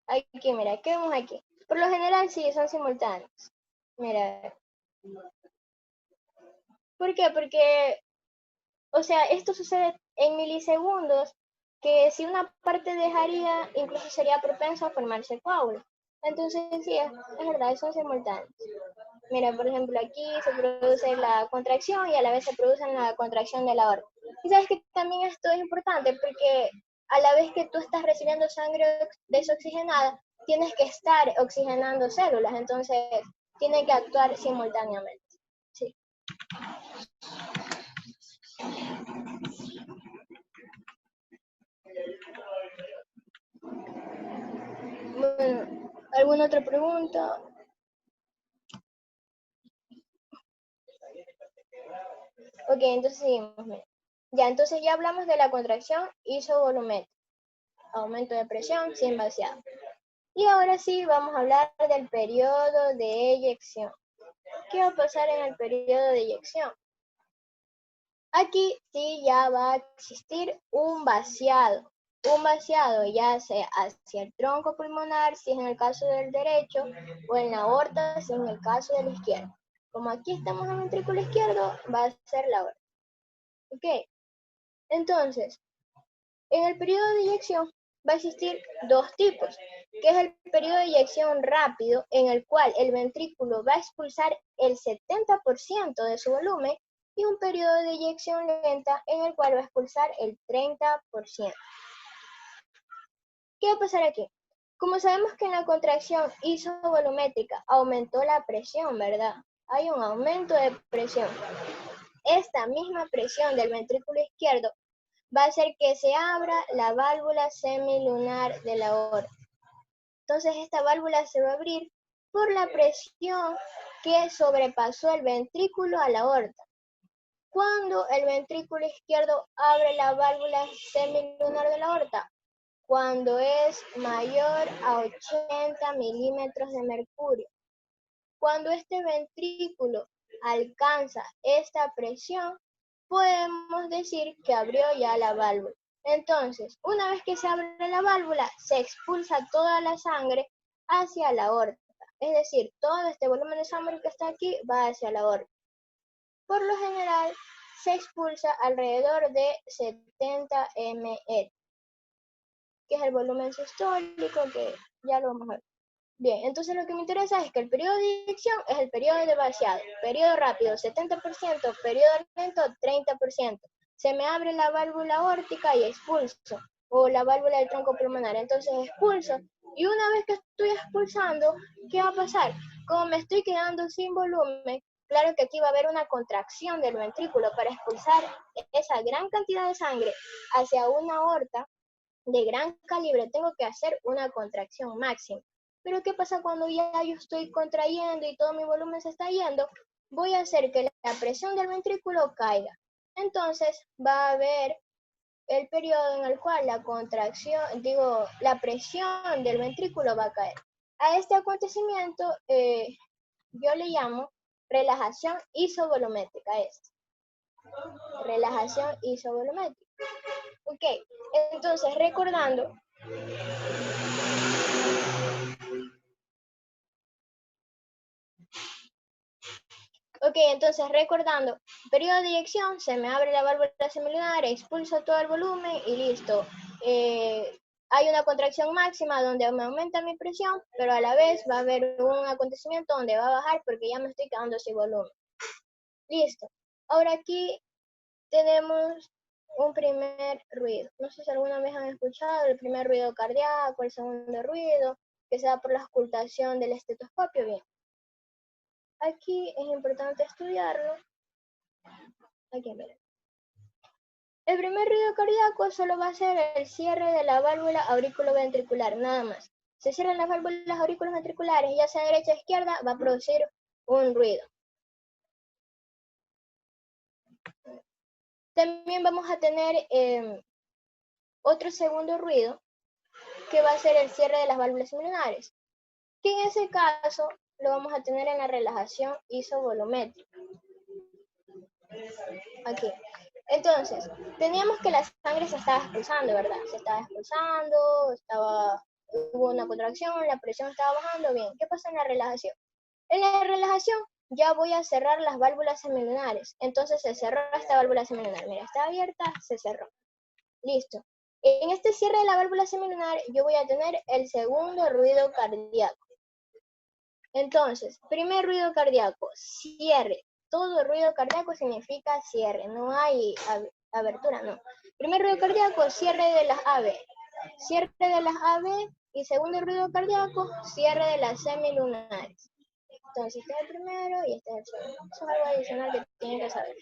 Speaker 1: Aquí, mira, ¿qué vemos aquí? Por lo general sí, son simultáneos. Mira. ¿Por qué? Porque, o sea, esto sucede en milisegundos, que si una parte dejaría, incluso sería propenso a formarse coágulo. Entonces, sí, es verdad, son simultáneos. Mira, por ejemplo, aquí se produce la contracción y a la vez se produce la contracción de la aorta. Y sabes que también esto es importante porque a la vez que tú estás recibiendo sangre desoxigenada, tienes que estar oxigenando células, entonces tienen que actuar simultáneamente. Sí. Bueno, ¿alguna otra pregunta? Ok, entonces seguimos. Mira. Ya, entonces ya hablamos de la contracción isovolumétrica, aumento de presión sin vaciado. Y ahora sí vamos a hablar del periodo de eyección. ¿Qué va a pasar en el periodo de eyección? Aquí sí ya va a existir un vaciado ya sea hacia el tronco pulmonar, si es en el caso del derecho, o en la aorta, si es en el caso del izquierdo. Como aquí estamos en el ventrículo izquierdo, va a ser la aorta. ¿Ok? Entonces, en el periodo de eyección va a existir dos tipos, que es el periodo de eyección rápido, en el cual el ventrículo va a expulsar el 70% de su volumen, y un periodo de eyección lenta, en el cual va a expulsar el 30%. ¿Qué va a pasar aquí? Como sabemos que en la contracción isovolumétrica aumentó la presión, ¿verdad? Hay un aumento de presión. Esta misma presión del ventrículo izquierdo va a hacer que se abra la válvula semilunar de la aorta. Entonces esta válvula se va a abrir por la presión que sobrepasó el ventrículo a la aorta. Cuando el ventrículo izquierdo abre la válvula semilunar de la aorta, cuando es mayor a 80 milímetros de mercurio. Cuando este ventrículo alcanza esta presión, podemos decir que abrió ya la válvula. Entonces, una vez que se abre la válvula, se expulsa toda la sangre hacia la aorta. Es decir, todo este volumen de sangre que está aquí va hacia la aorta. Por lo general, se expulsa alrededor de 70 ml, que es el volumen sistólico, que ya lo vamos a ver. Bien, entonces lo que me interesa es que el periodo de eyección es el periodo de vaciado. Periodo rápido, 70%, periodo lento, 30%. Se me abre la válvula aórtica y expulso, o la válvula del tronco pulmonar. Entonces expulso, y una vez que estoy expulsando, ¿qué va a pasar? Como me estoy quedando sin volumen, claro que aquí va a haber una contracción del ventrículo para expulsar esa gran cantidad de sangre hacia una aorta de gran calibre. Tengo que hacer una contracción máxima. Pero ¿qué pasa cuando ya yo estoy contrayendo y todo mi volumen se está yendo? Voy a hacer que la presión del ventrículo caiga. Entonces va a haber el periodo en el cual la presión del ventrículo va a caer. A este acontecimiento yo le llamo relajación isovolumétrica. Relajación isovolumétrica. Ok, entonces recordando. Ok, entonces recordando, periodo de eyección, se me abre la válvula semilunar, expulso todo el volumen y listo. Hay una contracción máxima donde me aumenta mi presión, pero a la vez va a haber un acontecimiento donde va a bajar porque ya me estoy quedando sin volumen. Listo. Ahora aquí tenemos un primer ruido. No sé si alguna vez han escuchado el primer ruido cardíaco, el segundo ruido, que se da por la auscultación del estetoscopio. Bien. Aquí es importante estudiarlo. Aquí, miren. El primer ruido cardíaco solo va a ser el cierre de la válvula auriculoventricular, nada más. Se cierran las válvulas auriculoventriculares, ya sea derecha o izquierda, va a producir un ruido. También vamos a tener otro segundo ruido, que va a ser el cierre de las válvulas semilunares, que en ese caso lo vamos a tener en la relajación isovolumétrica. Aquí. Entonces, teníamos que la sangre se estaba expulsando, ¿verdad? Se estaba expulsando, hubo una contracción, la presión estaba bajando, bien. ¿Qué pasa en la relajación? En la relajación ya voy a cerrar las válvulas semilunares. Entonces se cerró esta válvula semilunar. Mira, está abierta, se cerró. Listo. En este cierre de la válvula semilunar yo voy a tener el segundo ruido cardíaco. Entonces, primer ruido cardíaco, cierre. Todo ruido cardíaco significa cierre, no hay abertura, no. Primer ruido cardíaco, cierre de las AB. Cierre de las AB y segundo ruido cardíaco, cierre de las semilunares. Entonces, este es el primero y este es el segundo. Eso es algo adicional que tienen que saber.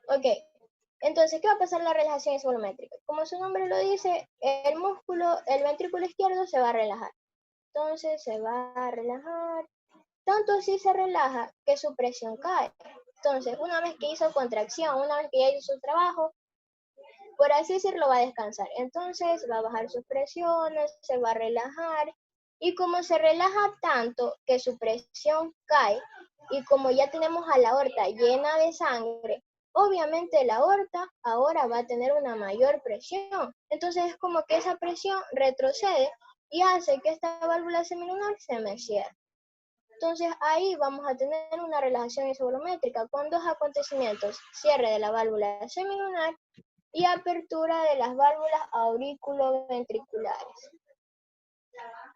Speaker 1: Ok, entonces, ¿qué va a pasar en la relajación isovolumétrica? Como su nombre lo dice, el músculo, el ventrículo izquierdo se va a relajar. Entonces, se va a relajar. Tanto así se relaja que su presión cae. Entonces, una vez que hizo contracción, una vez que ya hizo su trabajo, por así decirlo, va a descansar. Entonces, va a bajar sus presiones, se va a relajar. Y como se relaja tanto que su presión cae, y como ya tenemos a la aorta llena de sangre, obviamente la aorta ahora va a tener una mayor presión. Entonces es como que esa presión retrocede y hace que esta válvula semilunar se me cierre. Entonces ahí vamos a tener una relajación isovolumétrica con dos acontecimientos: cierre de la válvula semilunar y apertura de las válvulas auriculoventriculares.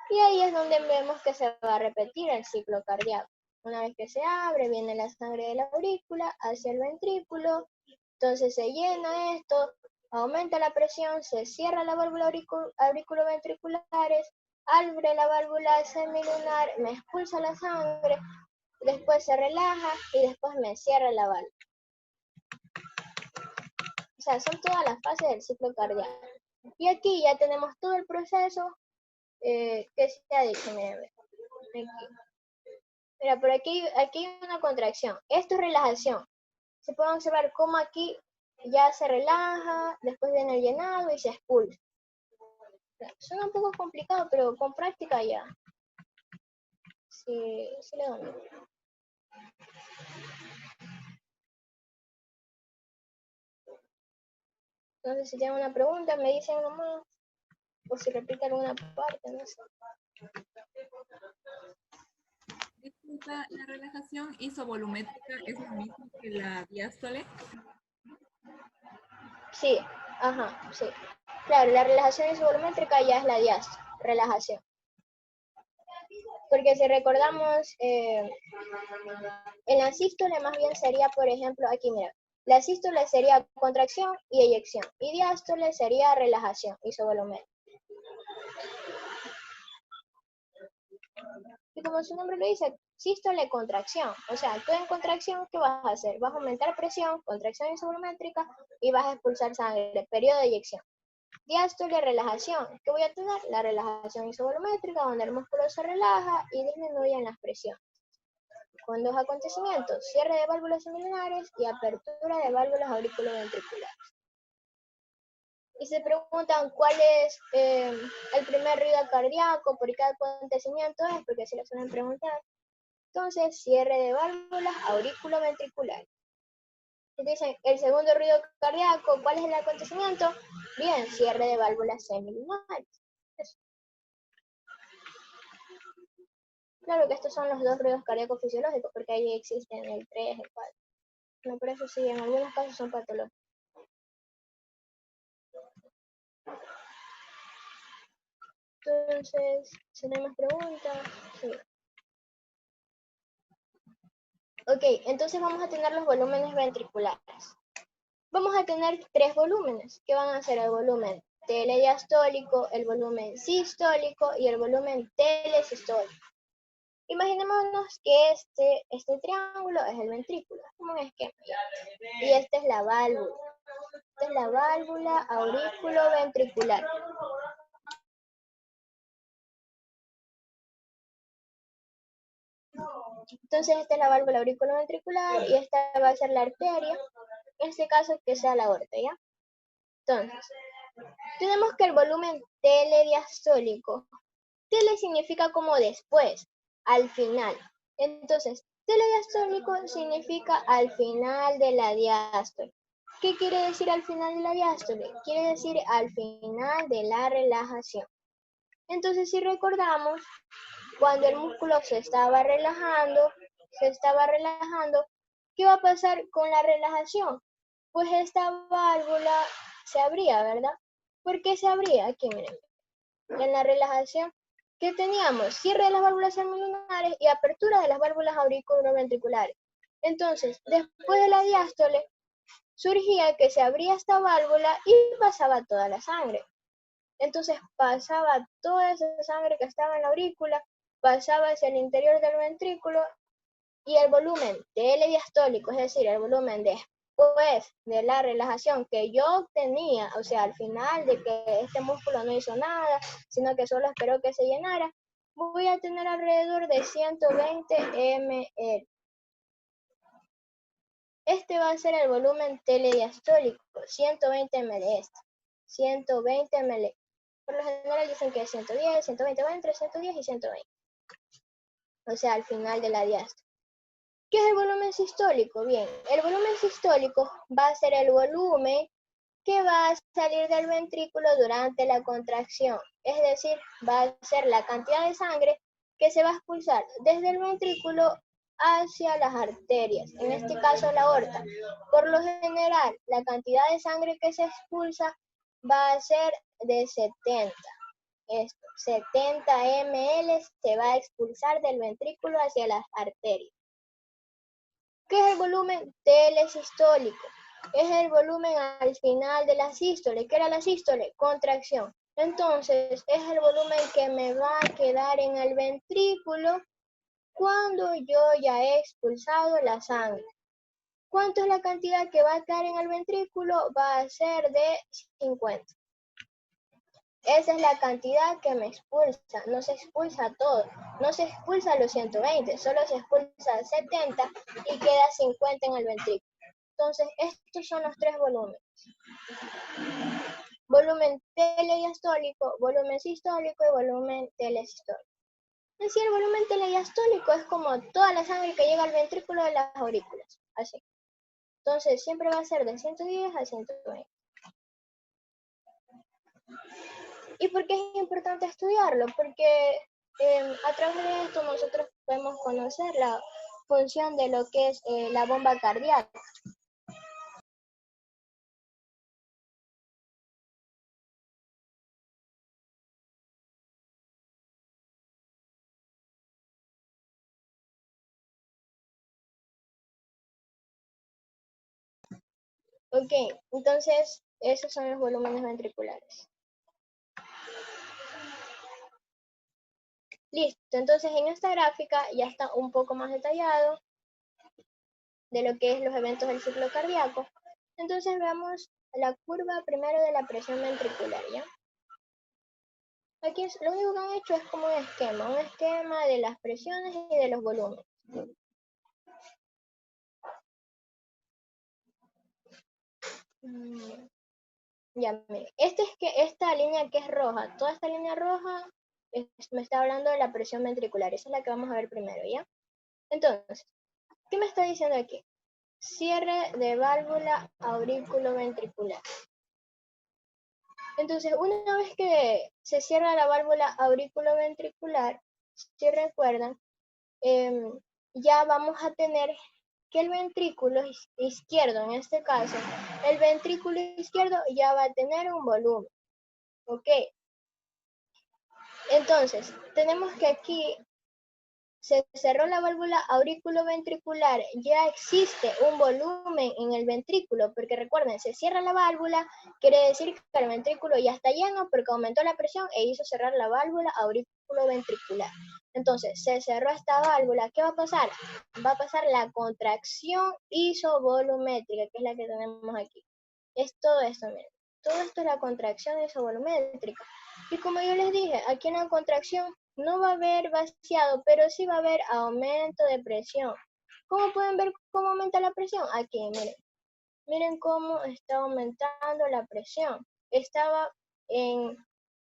Speaker 1: Y ahí es donde vemos que se va a repetir el ciclo cardíaco. Una vez que se abre, viene la sangre de la aurícula hacia el ventrículo, entonces se llena esto, aumenta la presión, se cierra la válvula auriculoventriculares, abre la válvula semilunar, me expulsa la sangre, después se relaja y después me cierra la válvula. O sea, son todas las fases del ciclo cardíaco. Y aquí ya tenemos todo el proceso que se ha dicho. Mira, por aquí hay una contracción. Esto es relajación. Se puede observar cómo aquí ya se relaja, después viene el llenado y se expulsa. Suena un poco complicado, pero con práctica ya. Sí, le doy. Entonces, si tienen una pregunta, me dicen nomás. O si repite alguna parte, no sé.
Speaker 2: Disculpa, ¿la relajación isovolumétrica es lo mismo que la diástole?
Speaker 1: Sí, ajá, sí. Claro, la relajación isovolumétrica ya es la diástole, relajación. Porque si recordamos, en la sístole más bien sería, por ejemplo, aquí mira, la sístole sería contracción y eyección, y diástole sería relajación isovolumétrica. Y como su nombre lo dice, sístole contracción. O sea, tú en contracción, ¿qué vas a hacer? Vas a aumentar presión, contracción isovolumétrica, y vas a expulsar sangre, periodo de eyección. Diástole, relajación. ¿Qué voy a tener? La relajación isovolumétrica, donde el músculo se relaja y disminuyen las presiones. Con dos acontecimientos: cierre de válvulas semilunares y apertura de válvulas auriculoventriculares. Y se preguntan cuál es el primer ruido cardíaco por cada acontecimiento, es porque se lo suelen preguntar. Entonces, cierre de válvulas auriculoventriculares. Dicen, el segundo ruido cardíaco, ¿cuál es el acontecimiento? Bien, cierre de válvulas semilunares. Eso. Claro que estos son los dos ruidos cardíacos fisiológicos, porque ahí existen el 3, el 4. No, por eso sí, en algunos casos son patológicos. Entonces, si no hay más preguntas, sí. Ok, entonces vamos a tener los volúmenes ventriculares. Vamos a tener tres volúmenes, que van a ser el volumen telediastólico, el volumen sistólico y el volumen telesistólico. Imaginémonos que este triángulo es el ventrículo, como un esquema. Y esta es la válvula. Esta es la válvula auriculoventricular. Entonces esta es la válvula auriculoventricular y esta va a ser la arteria, en este caso que sea la aorta, ¿ya? Entonces, tenemos que el volumen telediastólico, tele significa como después, al final. Entonces, telediastólico significa al final de la diástole. ¿Qué quiere decir al final de la diástole? Quiere decir al final de la relajación. Entonces, si recordamos, cuando el músculo se estaba relajando, ¿qué va a pasar con la relajación? Pues esta válvula se abría, ¿verdad? ¿Por qué se abría? Aquí miren, en la relajación que teníamos cierre de las válvulas pulmonares y apertura de las válvulas auriculoventriculares. Entonces, después de la diástole, surgía que se abría esta válvula y pasaba toda la sangre. Entonces pasaba toda esa sangre que estaba en la aurícula, pasaba hacia el interior del ventrículo y el volumen telediastólico, es decir, el volumen después de la relajación que yo obtenía, o sea, al final de que este músculo no hizo nada, sino que solo esperó que se llenara, voy a tener alrededor de 120 ml. Este va a ser el volumen telediastólico, 120 ml. 120 ml. Por lo general dicen que es 110, 120, va entre 110 y 120. O sea, al final de la diástole. ¿Qué es el volumen sistólico? Bien, el volumen sistólico va a ser el volumen que va a salir del ventrículo durante la contracción. Es decir, va a ser la cantidad de sangre que se va a expulsar desde el ventrículo hacia las arterias, en este caso la aorta. Por lo general, la cantidad de sangre que se expulsa va a ser de 70. 70 ml se va a expulsar del ventrículo hacia las arterias. ¿Qué es el volumen telesistólico? Es el volumen al final de la sístole. ¿Qué era la sístole? Contracción. Entonces, es el volumen que me va a quedar en el ventrículo cuando yo ya he expulsado la sangre. ¿Cuánto es la cantidad que va a quedar en el ventrículo? Va a ser de 50. Esa es la cantidad que me expulsa, no se expulsa todo, no se expulsa los 120, solo se expulsa 70 y queda 50 en el ventrículo. Entonces, estos son los tres volúmenes. Volumen telediastólico, volumen sistólico y volumen telesistólico. Es decir, el volumen telediastólico es como toda la sangre que llega al ventrículo de las aurículas, así. Entonces, siempre va a ser de 110 a 120. ¿Y por qué es importante estudiarlo? Porque a través de esto nosotros podemos conocer la función de lo que es la bomba cardíaca. Ok, entonces esos son los volúmenes ventriculares. Listo, entonces en esta gráfica ya está un poco más detallado de lo que es los eventos del ciclo cardíaco. Entonces veamos la curva primero de la presión ventricular, ¿ya? Aquí lo único que han hecho es como un esquema de las presiones y de los volúmenes. Ya, miren, esta línea que es roja, toda esta línea roja me está hablando de la presión ventricular, esa es la que vamos a ver primero, ¿ya? Entonces, ¿qué me está diciendo aquí? Cierre de válvula auriculoventricular. Entonces, una vez que se cierra la válvula auriculoventricular, si recuerdan, ya vamos a tener que el ventrículo izquierdo, en este caso, el ventrículo izquierdo ya va a tener un volumen, ¿ok? Entonces, tenemos que aquí se cerró la válvula auriculoventricular, ya existe un volumen en el ventrículo, porque recuerden, se cierra la válvula, quiere decir que el ventrículo ya está lleno porque aumentó la presión e hizo cerrar la válvula auriculoventricular. Entonces, se cerró esta válvula, ¿qué va a pasar? Va a pasar la contracción isovolumétrica, que es la que tenemos aquí. Es todo esto, miren. Todo esto es la contracción isovolumétrica. Y como yo les dije, aquí en la contracción no va a haber vaciado, pero sí va a haber aumento de presión. ¿Cómo pueden ver cómo aumenta la presión? Aquí, miren. Miren cómo está aumentando la presión. Estaba en,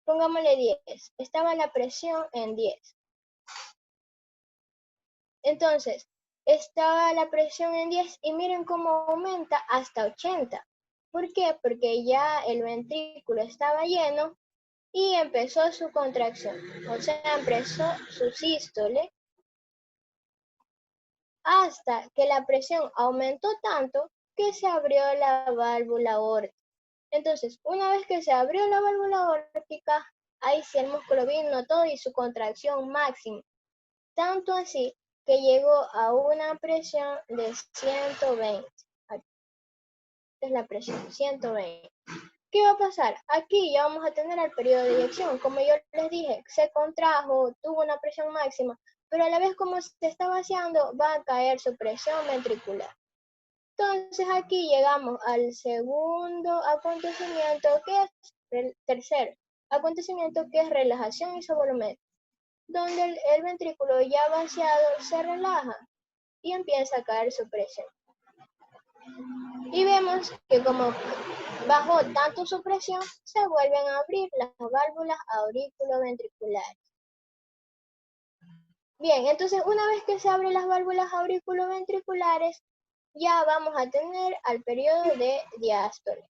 Speaker 1: pongámosle 10. Estaba la presión en 10. Entonces, estaba la presión en 10 y miren cómo aumenta hasta 80. ¿Por qué? Porque ya el ventrículo estaba lleno y empezó su contracción. O sea, empezó su sístole hasta que la presión aumentó tanto que se abrió la válvula aórtica. Entonces, una vez que se abrió la válvula aórtica, ahí sí el músculo vino todo y su contracción máxima. Tanto así que llegó a una presión de 120. Aquí es la presión, 120. ¿Qué va a pasar? Aquí ya vamos a tener el periodo de eyección. Como yo les dije, se contrajo, tuvo una presión máxima, pero a la vez como se está vaciando, va a caer su presión ventricular. Entonces aquí llegamos al segundo acontecimiento, que es el tercer acontecimiento, que es relajación isovolumétrica, donde el ventrículo ya vaciado se relaja y empieza a caer su presión. Y vemos que como bajó tanto su presión, se vuelven a abrir las válvulas auriculoventriculares. Bien, entonces una vez que se abren las válvulas auriculoventriculares, ya vamos a tener al periodo de diástole,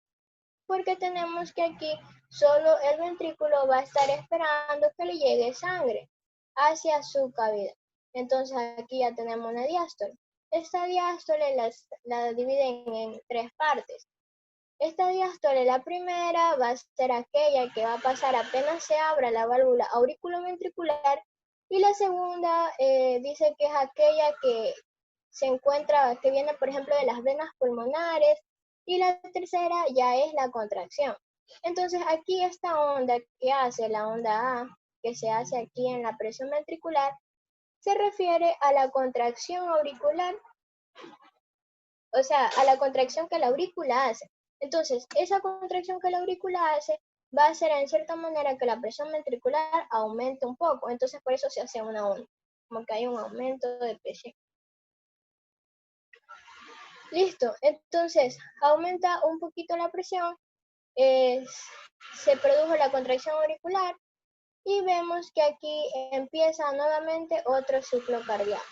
Speaker 1: porque tenemos que aquí solo el ventrículo va a estar esperando que le llegue sangre hacia su cavidad. Entonces aquí ya tenemos una diástole. Esta diástole la dividen en tres partes. Esta diástole, la primera, va a ser aquella que va a pasar apenas se abra la válvula auriculoventricular, y la segunda dice que es aquella que se encuentra, que viene por ejemplo de las venas pulmonares, y la tercera ya es la contracción. Entonces aquí esta onda que hace, la onda A, que se hace aquí en la presión ventricular, se refiere a la contracción auricular, o sea, a la contracción que la aurícula hace. Entonces, esa contracción que la aurícula hace va a hacer en cierta manera que la presión ventricular aumente un poco. Entonces, por eso se hace una onda, como que hay un aumento de presión. Listo, entonces aumenta un poquito la presión, se produjo la contracción auricular y vemos que aquí empieza nuevamente otro ciclo cardíaco.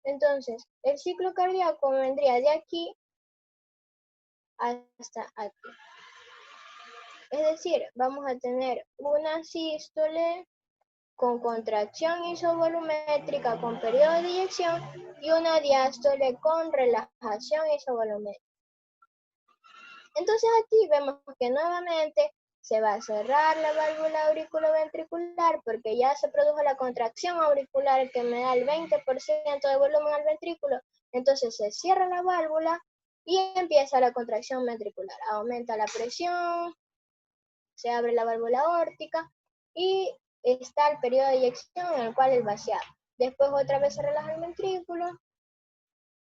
Speaker 1: Entonces, el ciclo cardíaco vendría de aquí hasta aquí. Es decir, vamos a tener una sístole con contracción isovolumétrica con periodo de eyección y una diástole con relajación isovolumétrica. Entonces aquí vemos que nuevamente se va a cerrar la válvula auriculoventricular porque ya se produjo la contracción auricular que me da el 20% de volumen al ventrículo. Entonces se cierra la válvula y empieza la contracción ventricular. Aumenta la presión, se abre la válvula aórtica y está el periodo de eyección en el cual el vaciado. Después otra vez se relaja el ventrículo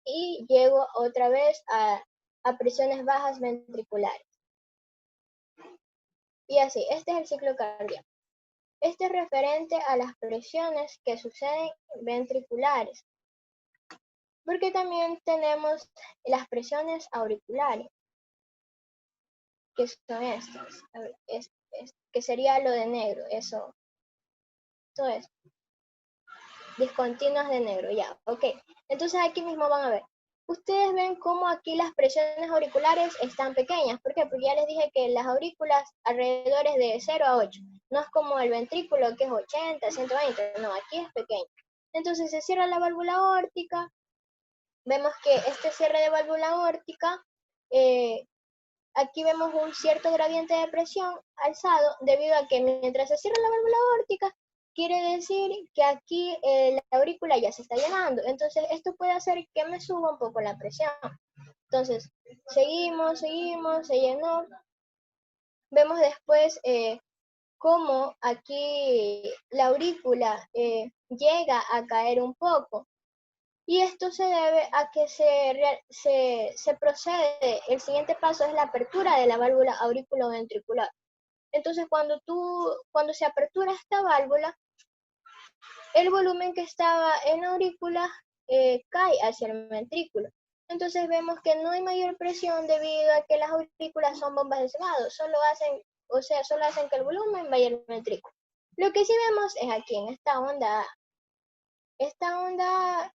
Speaker 1: y llego otra vez a presiones bajas ventriculares. Y así, este es el ciclo cardíaco. Este es referente a las presiones que suceden ventriculares, porque también tenemos las presiones auriculares, que son estas, que sería lo de negro, eso, todo eso. Discontinuas de negro, ya, ok. Entonces aquí mismo van a ver. Ustedes ven cómo aquí las presiones auriculares están pequeñas. ¿Por qué? Porque ya les dije que las aurículas alrededor es de 0 a 8. No es como el ventrículo que es 80, 120. No, aquí es pequeño. Entonces se cierra la válvula aórtica. Vemos que este cierre de válvula aórtica, aquí vemos un cierto gradiente de presión alzado debido a que mientras se cierra la válvula aórtica, quiere decir que aquí la aurícula ya se está llenando. Entonces, esto puede hacer que me suba un poco la presión. Entonces, seguimos, se llenó. Vemos después cómo aquí la aurícula llega a caer un poco. Y esto se debe a que se procede, el siguiente paso es la apertura de la válvula auriculoventricular. Entonces, cuando se apertura esta válvula, el volumen que estaba en la aurícula cae hacia el ventrículo. Entonces vemos que no hay mayor presión debido a que las aurículas son bombas de cebado, solo hacen que el volumen vaya al ventrículo. Lo que sí vemos es aquí en esta onda. Esta onda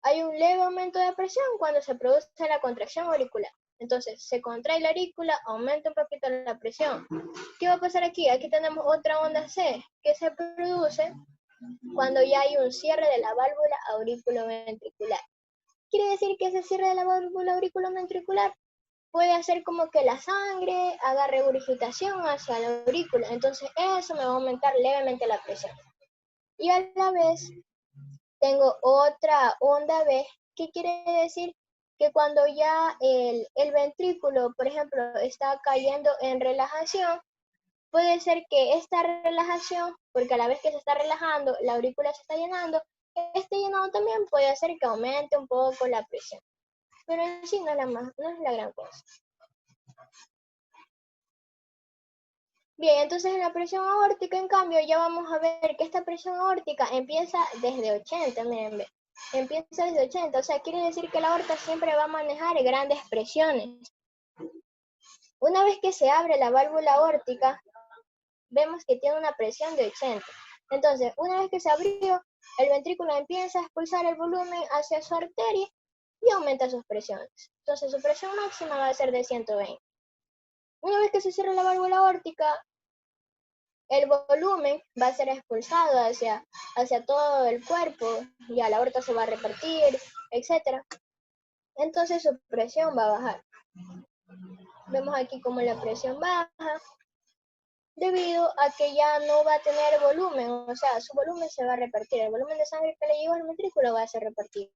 Speaker 1: hay un leve aumento de presión cuando se produce la contracción auricular. Entonces se contrae la aurícula, aumenta un poquito la presión. ¿Qué va a pasar aquí? Aquí tenemos otra onda C que se produce cuando ya hay un cierre de la válvula auriculoventricular. Quiere decir que ese cierre de la válvula auriculoventricular puede hacer como que la sangre haga regurgitación hacia la aurícula. Entonces eso me va a aumentar levemente la presión. Y a la vez tengo otra onda B, que quiere decir que cuando ya el ventrículo, por ejemplo, está cayendo en relajación, puede ser que esta relajación, porque a la vez que se está relajando, la aurícula se está llenando, este llenado también puede hacer que aumente un poco la presión. Pero en sí no es la gran cosa. Bien, entonces en la presión aórtica, en cambio, ya vamos a ver que esta presión aórtica empieza desde 80, miren, empieza desde 80, o sea, quiere decir que la aorta siempre va a manejar grandes presiones. Una vez que se abre la válvula aórtica, vemos que tiene una presión de 80. Entonces, una vez que se abrió, el ventrículo empieza a expulsar el volumen hacia su arteria y aumenta sus presiones. Entonces, su presión máxima va a ser de 120. Una vez que se cierra la válvula aórtica, el volumen va a ser expulsado hacia todo el cuerpo, ya la aorta se va a repartir, etc. Entonces su presión va a bajar. Vemos aquí como la presión baja debido a que ya no va a tener volumen, o sea, su volumen se va a repartir, el volumen de sangre que le llegó al ventrículo va a ser repartido.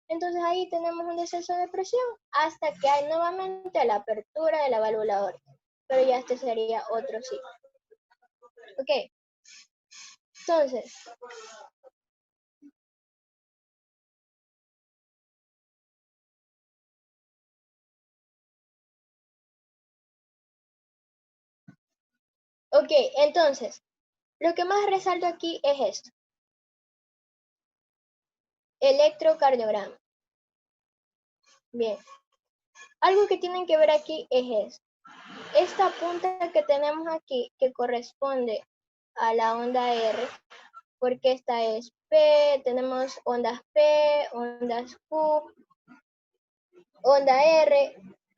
Speaker 1: Entonces ahí tenemos un descenso de presión hasta que hay nuevamente la apertura de la válvula aórtica. Pero ya este sería otro ciclo. Ok. Entonces, lo que más resalto aquí es esto. Electrocardiograma. Bien. Algo que tienen que ver aquí es esto. Esta punta que tenemos aquí, que corresponde a la onda R, porque esta es P, tenemos ondas P, ondas Q, onda R,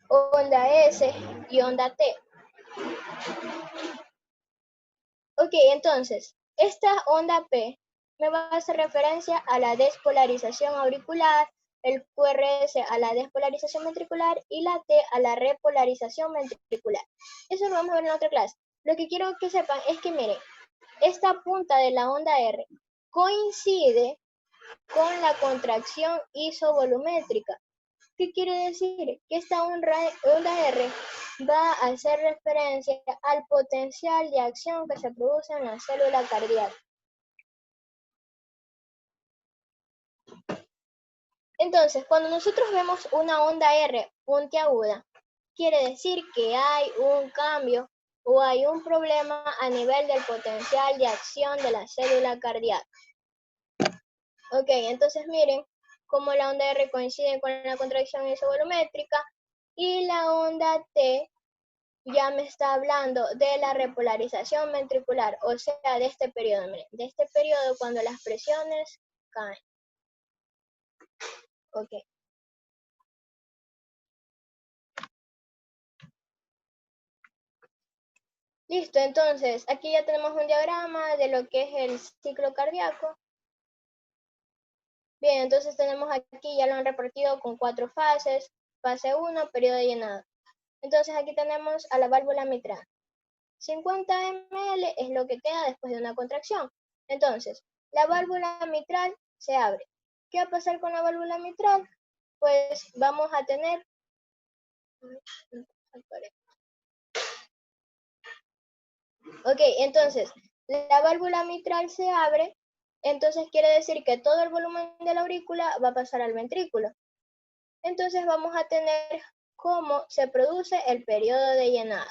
Speaker 1: onda S y onda T. Ok, entonces, esta onda P me va a hacer referencia a la despolarización auricular, el QRS a la despolarización ventricular y la T a la repolarización ventricular. Eso lo vamos a ver en otra clase. Lo que quiero que sepan es que, miren, esta punta de la onda R coincide con la contracción isovolumétrica. ¿Qué quiere decir? Que esta onda R va a hacer referencia al potencial de acción que se produce en la célula cardíaca. Entonces, cuando nosotros vemos una onda R puntiaguda, quiere decir que hay un cambio o hay un problema a nivel del potencial de acción de la célula cardíaca. Ok, entonces miren cómo la onda R coincide con la contracción isovolumétrica y la onda T ya me está hablando de la repolarización ventricular, o sea, de este periodo, miren, de este periodo cuando las presiones caen. Ok. Listo, entonces aquí ya tenemos un diagrama de lo que es el ciclo cardíaco. Bien, entonces tenemos aquí, ya lo han repartido con 4 fases. Fase 1, periodo de llenado. Entonces aquí tenemos a la válvula mitral. 50 ml es lo que queda después de una contracción. Entonces, la válvula mitral se abre. ¿Qué va a pasar con la válvula mitral? Pues vamos a tener... Ok, entonces, la válvula mitral se abre, entonces quiere decir que todo el volumen de la aurícula va a pasar al ventrículo. Entonces vamos a tener cómo se produce el periodo de llenado.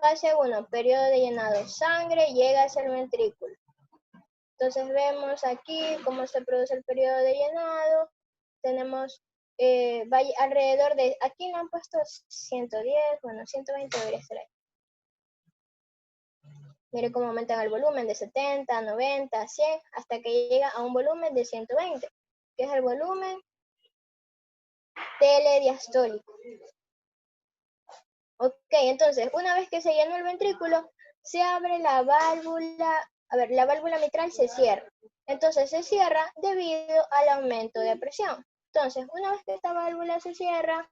Speaker 1: Fase 1, periodo de llenado. Sangre llega hacia el ventrículo. Entonces vemos aquí cómo se produce el periodo de llenado. Tenemos alrededor de, aquí no han puesto 110, bueno, 120 debería ser ahí. Mire cómo aumentan el volumen de 70, 90, 100, hasta que llega a un volumen de 120, que es el volumen telediastólico. Ok, entonces, una vez que se llenó el ventrículo, se abre la válvula, la válvula mitral se cierra. Entonces se cierra debido al aumento de presión. Entonces, una vez que esta válvula se cierra,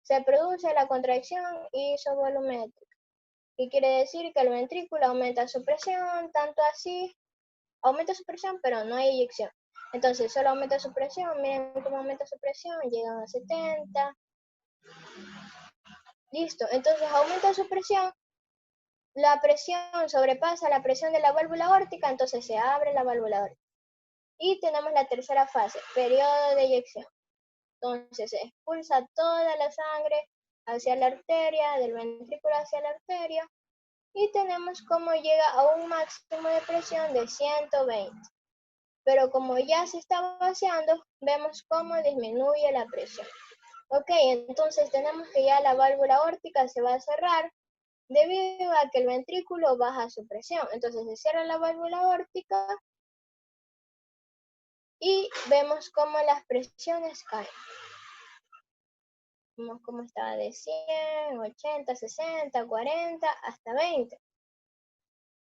Speaker 1: se produce la contracción isovolumétrica. ¿Qué quiere decir? Que el ventrículo aumenta su presión, tanto así, aumenta su presión, pero no hay eyección. Entonces, solo aumenta su presión, miren cómo aumenta su presión, llegan a 70. Listo, entonces aumenta su presión, la presión sobrepasa la presión de la válvula aórtica, entonces se abre la válvula aórtica. Y tenemos la tercera fase, periodo de eyección. Entonces se expulsa toda la sangre hacia la arteria, del ventrículo hacia la arteria, y tenemos cómo llega a un máximo de presión de 120. Pero como ya se está vaciando, vemos cómo disminuye la presión. Ok, entonces tenemos que ya la válvula aórtica se va a cerrar debido a que el ventrículo baja su presión. Entonces se cierra la válvula aórtica y vemos cómo las presiones caen. Vemos cómo está de 100, 80, 60, 40 hasta 20.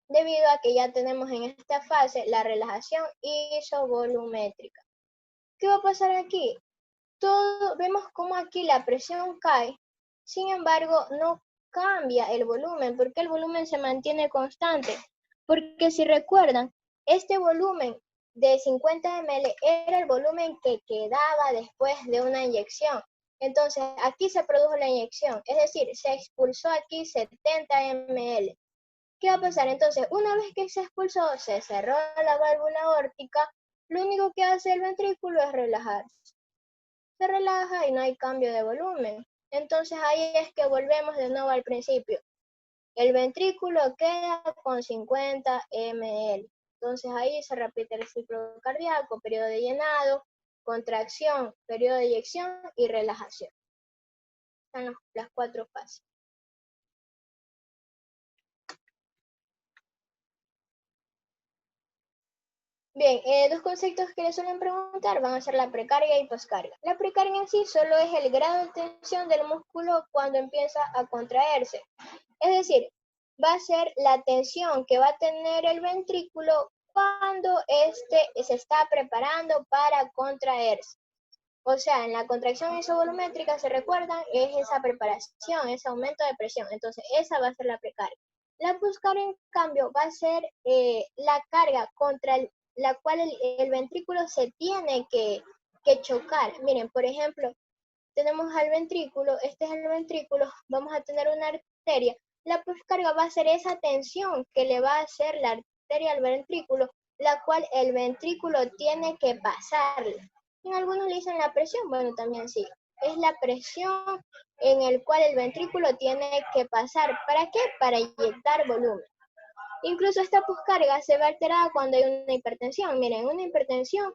Speaker 1: Debido a que ya tenemos en esta fase la relajación isovolumétrica. ¿Qué va a pasar aquí? Vemos cómo aquí la presión cae, sin embargo no cambia el volumen, porque el volumen se mantiene constante. Porque si recuerdan, este volumen de 50 ml era el volumen que quedaba después de una inyección. Entonces aquí se produjo la inyección, es decir, se expulsó aquí 70 ml. ¿Qué va a pasar? Entonces, una vez que se expulsó, se cerró la válvula aórtica, lo único que hace el ventrículo es relajarse. Se relaja y no hay cambio de volumen. Entonces ahí es que volvemos de nuevo al principio. El ventrículo queda con 50 ml. Entonces ahí se repite el ciclo cardíaco, periodo de llenado, contracción, periodo de eyección y relajación. Están las 4 fases. Bien, dos conceptos que le suelen preguntar van a ser la precarga y poscarga. La precarga en sí solo es el grado de tensión del músculo cuando empieza a contraerse. Es decir, va a ser la tensión que va a tener el ventrículo cuando éste se está preparando para contraerse. O sea, en la contracción isovolumétrica, ¿se recuerdan? Es esa preparación, ese aumento de presión. Entonces, esa va a ser la precarga. La poscarga, en cambio, va a ser la carga contra la cual el ventrículo se tiene que chocar. Miren, por ejemplo, tenemos al ventrículo, este es el ventrículo, vamos a tener una arteria. La poscarga va a ser esa tensión que le va a hacer la arteria al ventrículo, la cual el ventrículo tiene que pasarla. En algunos le dicen la presión, bueno, también sí. Es la presión en el cual el ventrículo tiene que pasar. ¿Para qué? Para inyectar volumen. Incluso esta poscarga se ve alterada cuando hay una hipertensión. Miren, una hipertensión,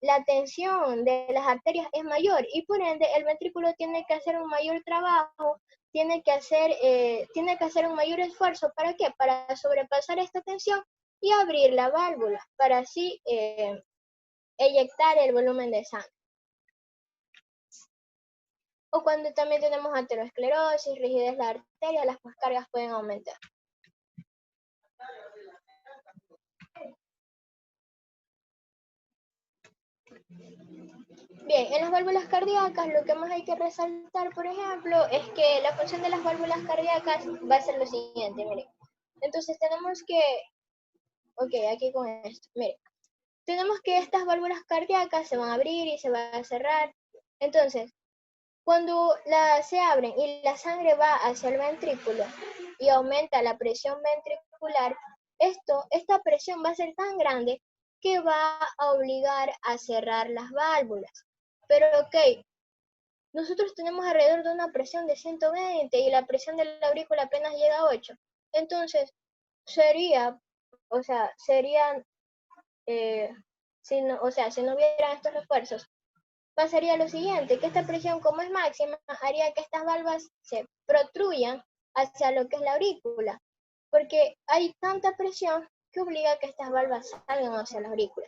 Speaker 1: la tensión de las arterias es mayor y por ende el ventrículo tiene que hacer un mayor trabajo, tiene que hacer un mayor esfuerzo. ¿Para qué? Para sobrepasar esta tensión y abrir la válvula, para así eyectar el volumen de sangre. O cuando también tenemos aterosclerosis, rigidez de la arteria, las poscargas pueden aumentar. Bien, en las válvulas cardíacas lo que más hay que resaltar, por ejemplo, es que la función de las válvulas cardíacas va a ser lo siguiente, miren. Entonces tenemos que, ok, aquí con esto, miren. Tenemos que estas válvulas cardíacas se van a abrir y se van a cerrar. Entonces, cuando se abren y la sangre va hacia el ventrículo y aumenta la presión ventricular, esta presión va a ser tan grande que va a obligar a cerrar las válvulas. Pero ok, nosotros tenemos alrededor de una presión de 120 y la presión de la aurícula apenas llega a 8. Entonces, sería si no, o sea, si no hubieran estos refuerzos, pasaría lo siguiente, que esta presión como es máxima haría que estas valvas se protruyan hacia lo que es la aurícula, porque hay tanta presión que obliga a que estas valvas salgan hacia la aurícula.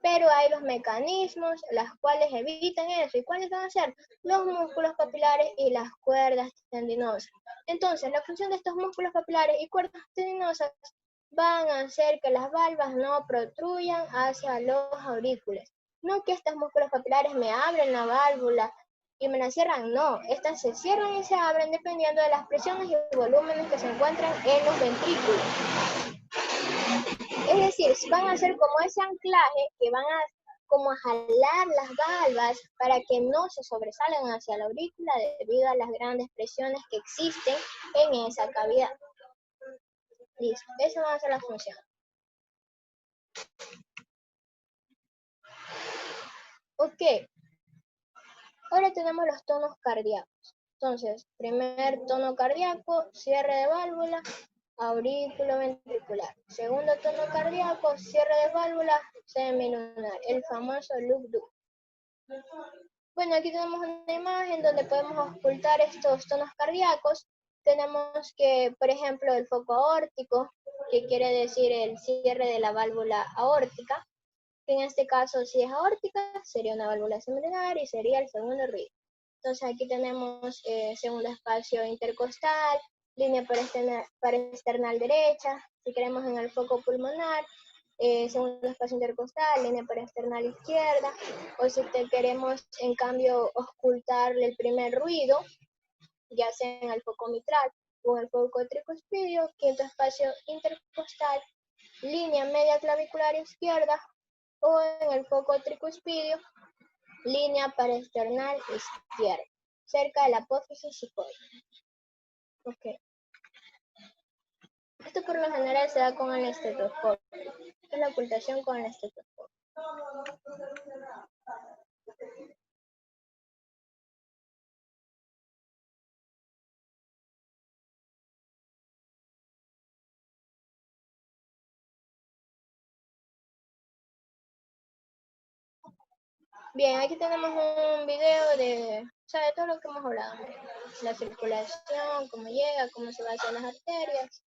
Speaker 1: Pero hay los mecanismos las cuales evitan eso. ¿Y cuáles van a ser? Los músculos papilares y las cuerdas tendinosas. Entonces, la función de estos músculos papilares y cuerdas tendinosas van a hacer que las valvas no protruyan hacia los aurículos. No que estos músculos papilares me abren la válvula y me la cierran, no. Estas se cierran y se abren dependiendo de las presiones y volúmenes que se encuentran en los ventrículos. Es decir, van a ser como ese anclaje que van a como a jalar las valvas para que no se sobresalgan hacia la aurícula debido a las grandes presiones que existen en esa cavidad. Listo, esa va a ser la función. Ok, ahora tenemos los tonos cardíacos. Entonces, primer tono cardíaco, cierre de válvula, aurículo ventricular. Segundo tono cardíaco, cierre de válvula, semilunar, el famoso loop-do. Bueno, aquí tenemos una imagen donde podemos ocultar estos tonos cardíacos. Tenemos que, por ejemplo, el foco aórtico, que quiere decir el cierre de la válvula aórtica, que en este caso, si es aórtica, sería una válvula semilunar y sería el segundo ruido. Entonces aquí tenemos segundo espacio intercostal, línea paraesternal derecha. Si queremos en el foco pulmonar, segundo espacio intercostal, línea paraesternal izquierda. O si queremos en cambio ocultarle el primer ruido, ya sea en el foco mitral o en el foco tricuspidio, quinto espacio intercostal, línea media clavicular izquierda, o en el foco tricuspidio, línea paraesternal izquierda, cerca de la apófisis psicoide. Okay. Esto por lo general se da con el estetoscopio. Esta es la ocultación con el estetoscopio. Bien, aquí tenemos un video de todo lo que hemos hablado. La circulación, cómo llega, cómo se va hacia las arterias.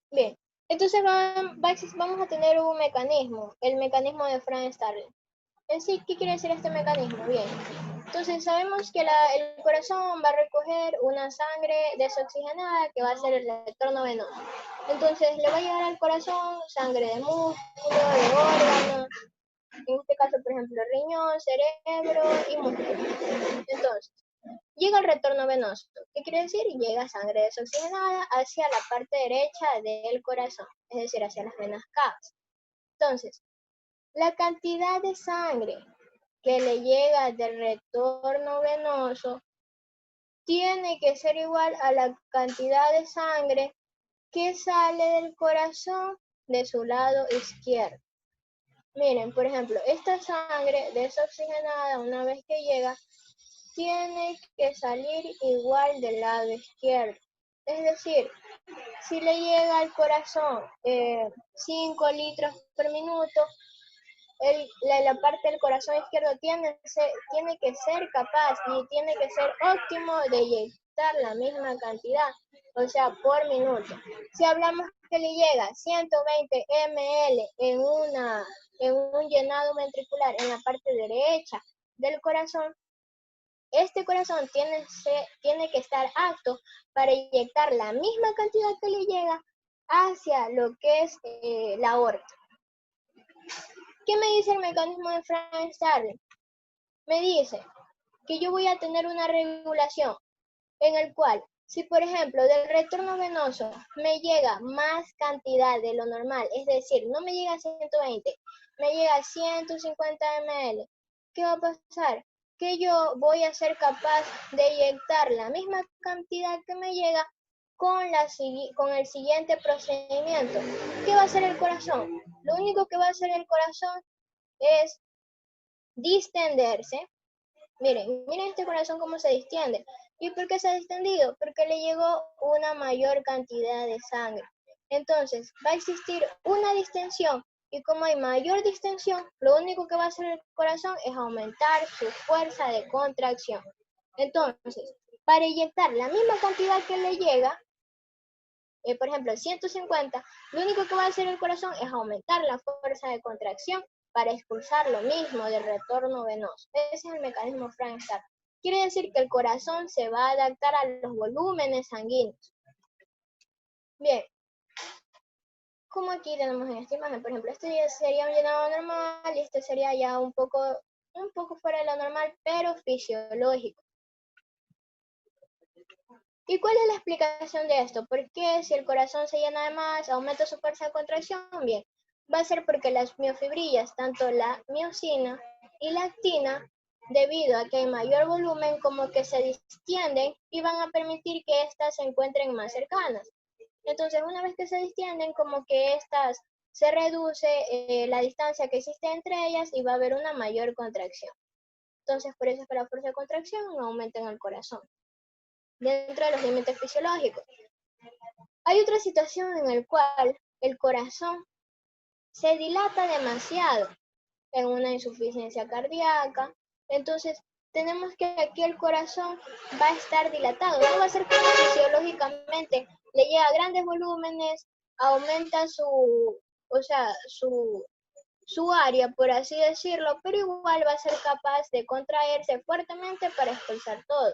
Speaker 1: Bien, entonces vamos a tener un mecanismo, el mecanismo de Frank Starling. En sí, ¿qué quiere decir este mecanismo? Bien, entonces sabemos que el corazón va a recoger una sangre desoxigenada que va a ser el retorno venoso. Entonces le va a llegar al corazón sangre de músculo, de órganos, en este caso por ejemplo riñón, cerebro y músculo. Entonces, llega el retorno venoso. ¿Qué quiere decir? Llega sangre desoxigenada hacia la parte derecha del corazón, es decir, hacia las venas cavas. Entonces, la cantidad de sangre que le llega del retorno venoso tiene que ser igual a la cantidad de sangre que sale del corazón de su lado izquierdo. Miren, por ejemplo, esta sangre desoxigenada, una vez que llega, tiene que salir igual del lado izquierdo. Es decir, si le llega al corazón 5 litros por minuto, la parte del corazón izquierdo tiene que ser capaz y tiene que ser óptimo de inyectar la misma cantidad, o sea, por minuto. Si hablamos que le llega 120 ml en un llenado ventricular en la parte derecha del corazón, este corazón tiene que estar apto para inyectar la misma cantidad que le llega hacia lo que es la aorta. ¿Qué me dice el mecanismo de Frank Starling? Me dice que yo voy a tener una regulación en el cual, si por ejemplo del retorno venoso me llega más cantidad de lo normal, es decir, no me llega a 120, me llega a 150 ml, ¿qué va a pasar? Que yo voy a ser capaz de inyectar la misma cantidad que me llega con el siguiente procedimiento. ¿Qué va a hacer el corazón? Lo único que va a hacer el corazón es distenderse. Miren este corazón cómo se distiende. ¿Y por qué se ha distendido? Porque le llegó una mayor cantidad de sangre. Entonces, va a existir una distensión y como hay mayor distensión, lo único que va a hacer el corazón es aumentar su fuerza de contracción. Entonces, para inyectar la misma cantidad que le llega, por ejemplo, 150, lo único que va a hacer el corazón es aumentar la fuerza de contracción para expulsar lo mismo del retorno venoso. Ese es el mecanismo Frank-Starr. Quiere decir que el corazón se va a adaptar a los volúmenes sanguíneos. Bien, como aquí tenemos en esta imagen, por ejemplo, este sería un llenado normal y este sería ya un poco fuera de lo normal, pero fisiológico. ¿Y cuál es la explicación de esto? ¿Por qué si el corazón se llena de más, aumenta su fuerza de contracción? Bien, va a ser porque las miofibrillas, tanto la miocina y la actina, debido a que hay mayor volumen, como que se distienden y van a permitir que éstas se encuentren más cercanas. Entonces, una vez que se distienden, como que estas se reduce la distancia que existe entre ellas y va a haber una mayor contracción. Entonces, por eso es que la fuerza de contracción no aumenta en el corazón, dentro de los límites fisiológicos. Hay otra situación en la cual el corazón se dilata demasiado en una insuficiencia cardíaca. Entonces, tenemos que aquí el corazón va a estar dilatado. No va a ser como fisiológicamente le llega a grandes volúmenes, aumenta su área, por así decirlo, pero igual va a ser capaz de contraerse fuertemente para expulsar todo.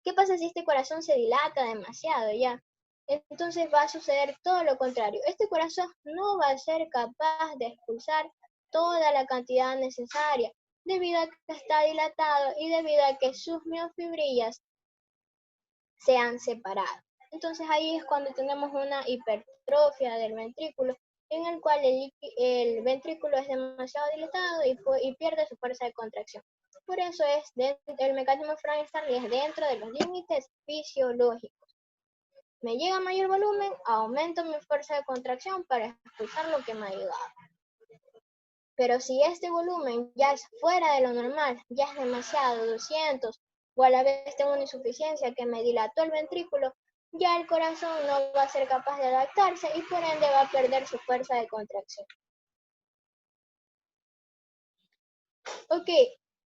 Speaker 1: ¿Qué pasa si este corazón se dilata demasiado ya? Entonces va a suceder todo lo contrario. Este corazón no va a ser capaz de expulsar toda la cantidad necesaria debido a que está dilatado y debido a que sus miofibrillas se han separado. Entonces ahí es cuando tenemos una hipertrofia del ventrículo en el cual el ventrículo es demasiado dilatado y pierde su fuerza de contracción. Por eso el mecanismo Frank-Starr es dentro de los límites fisiológicos. Me llega mayor volumen, aumento mi fuerza de contracción para expulsar lo que me ha llegado. Pero si este volumen ya es fuera de lo normal, ya es demasiado, 200, o a la vez tengo una insuficiencia que me dilató el ventrículo, ya el corazón no va a ser capaz de adaptarse y por ende va a perder su fuerza de contracción. Ok,